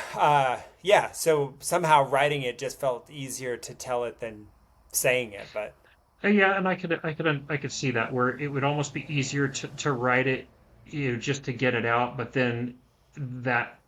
yeah. So somehow writing it just felt easier to tell it than saying it. But Yeah, and I could see that where it would almost be easier to write it, just to get it out, but then that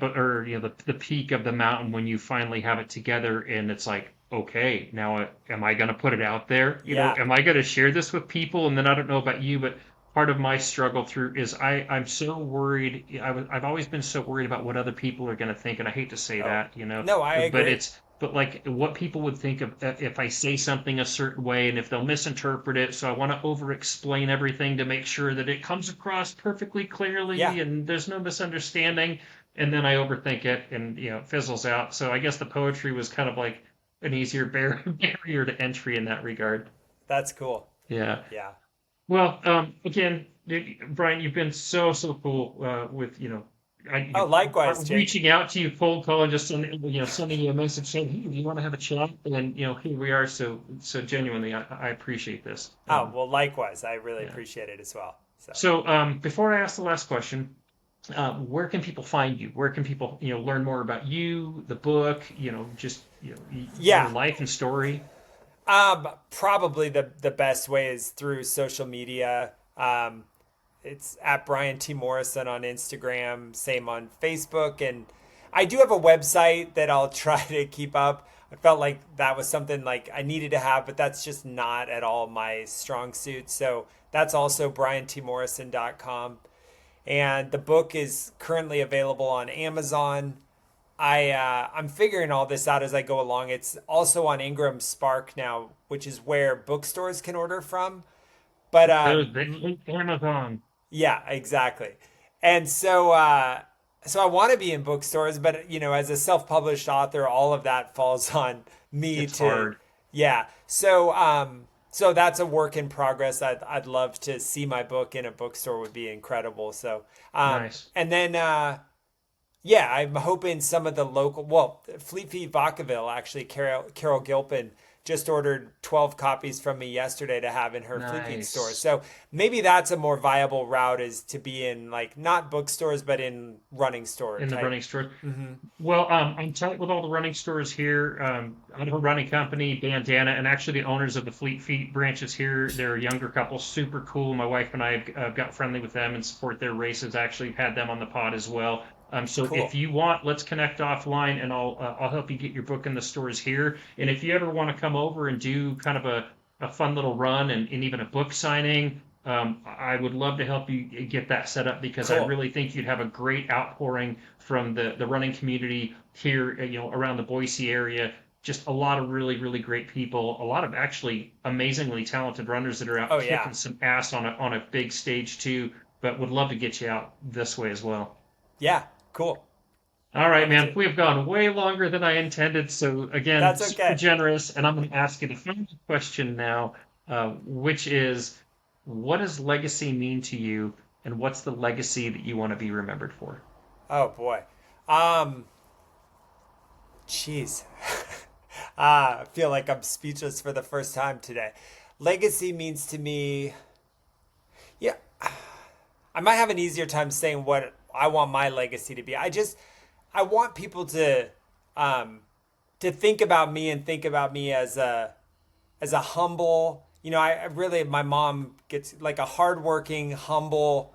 or the peak of the mountain when you finally have it together and it's like, okay, now am I going to put it out there? yeah. Am I going to share this with people? And then I don't know about you, but part of my struggle through is I'm so worried. I've always been so worried about what other people are going to think, and I hate to say Oh that, no, I but agree. but like what people would think of if I say something a certain way and if they'll misinterpret it. So I want to over explain everything to make sure that it comes across perfectly Yeah. clearly and there's no misunderstanding. And then I overthink it and it fizzles out. So I guess the poetry was kind of like an easier barrier to entry in that regard. That's cool. Yeah. Yeah. Well, again, Brian, you've been so cool with Oh, likewise, Jake. reaching out to you, cold calling, just sending you a message saying, "Hey, do you want to have a chat?" And here we are. So genuinely, I appreciate this. Oh, well, likewise. I really Yeah. appreciate it as well. So, So before I ask the last question, where can people find you? Where can people learn more about you, the book, just your yeah. life and story? Probably the best way is through social media. It's at Brian T. Morrison on Instagram, same on Facebook. And I do have a website that I'll try to keep up. I felt like that was something like I needed to have, but that's just not at all my strong suit. So that's also briantmorrison.com. And the book is currently available on Amazon. I'm figuring all this out as I go along. It's also on Ingram Spark now, which is where bookstores can order from. But Amazon. yeah, exactly. And so I want to be in bookstores, but as a self-published author, all of that falls on me It's to, hard. yeah. So that's a work in progress. I'd love to see my book in a bookstore would be incredible. So Nice. and then yeah, I'm hoping some of the local, well, Fleet Feet Vacaville, actually, Carol Gilpin just ordered 12 copies from me yesterday to have in her Fleet Feet store. Nice. So maybe that's a more viable route is to be in like not bookstores, but in running store In the type. running store. Hmm. Well, I'm tight with all the running stores here. Idaho Running Company, Bandana, and actually the owners of the Fleet Feet branches here. They're a younger couple, super cool. My wife and I have got friendly with them and support their races. Actually, had them on the pod as well. So if Cool. you want, let's connect offline, and I'll help you get your book in the stores here. And if you ever want to come over and do kind of a fun little run and even a book signing, I would love to help you get that set up because I Cool. really think you'd have a great outpouring from the running community here, around the Boise area. just a lot of really, really great people, a lot of actually amazingly talented runners that are out Oh kicking yeah. some ass on a big stage too. But would love to get you out this way as well. Yeah, cool. All right, Love man. to. We have gone way longer than I intended. So again, That's super okay. generous, and I'm going to ask you the final question now, which is, what does legacy mean to you, and what's the legacy that you want to be remembered for? Oh boy. Um, Jeez. I feel like I'm speechless for the first time today. Legacy means to me, yeah, I might have an easier time saying what I want my legacy to be. I want people um, to think about me and think about me as a humble, I really, my mom gets like a hardworking, humble,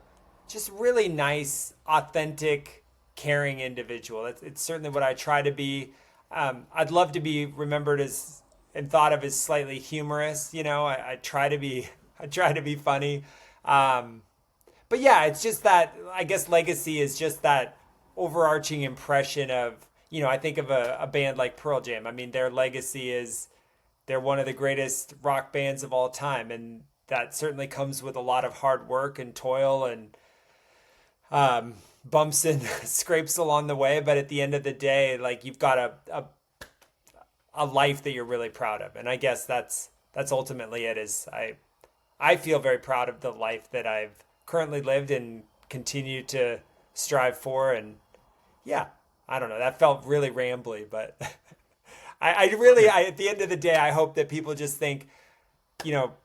just really nice, authentic, caring individual. It's certainly what I try to be. I'd love to be remembered as and thought of as slightly humorous. I try to be, I try to be funny. Um, but yeah, it's just that I guess legacy is just that overarching impression of, I think of a band like Pearl Jam. I mean, their legacy is they're one of the greatest rock bands of all time, and that certainly comes with a lot of hard work and toil and bumps and scrapes along the way. But at the end of the day, like you've got a life that you're really proud of, and I guess that's ultimately it. Is I feel very proud of the life that I've currently lived and continue to strive for, and yeah, I don't know. That felt really rambly, but I really, at the end of the day, I hope that people just think,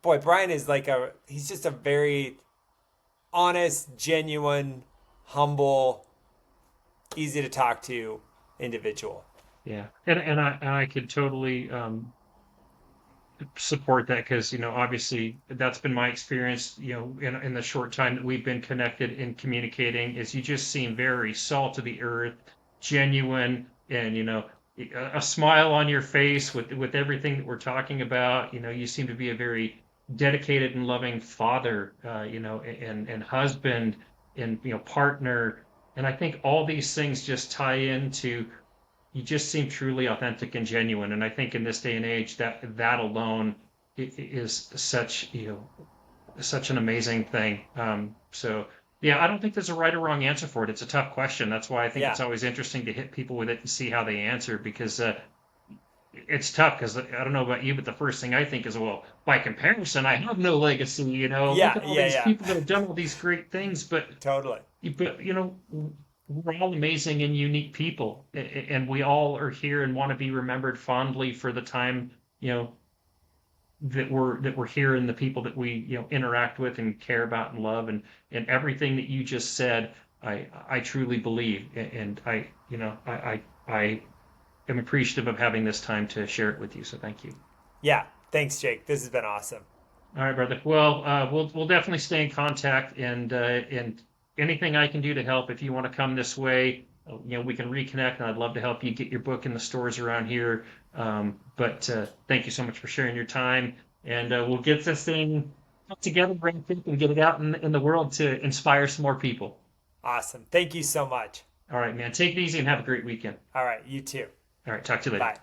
boy, Brian is he's just a very honest, genuine, humble, easy to talk to individual. Yeah, and I could totally support that because obviously that's been my experience in the short time that we've been connected and communicating is you just seem very salt of the earth, genuine, and a smile on your face with everything that we're talking about. You seem to be a very dedicated and loving father, and husband and partner, and I think all these things just tie into you just seem truly authentic and genuine. And I think in this day and age, that alone is such such an amazing thing. So yeah, I don't think there's a right or wrong answer for it. It's a tough question. That's why I think Yeah. it's always interesting to hit people with it and see how they answer because it's tough. Because I don't know about you, but the first thing I think is, well, by comparison, I have no legacy. Look Yeah. at all Yeah. these Yeah. people that have done all these great things, Totally. but we're all amazing and unique people, and we all are here and want to be remembered fondly for the time that we're here and the people that we interact with and care about and love and everything that you just said. I truly believe, and I am appreciative of having this time to share it with you. So thank you. Yeah. Thanks, Jake. This has been awesome. All right, brother. Well, we'll definitely stay in contact, and anything I can do to help. If you want to come this way, we can reconnect, and I'd love to help you get your book in the stores around here. But thank you so much for sharing your time, and we'll get this thing put together, bring it and get it out in the world to inspire some more people. Awesome. Thank you so much. All right, man. Take it easy and have a great weekend. All right. You too. All right, talk to you later. Bye.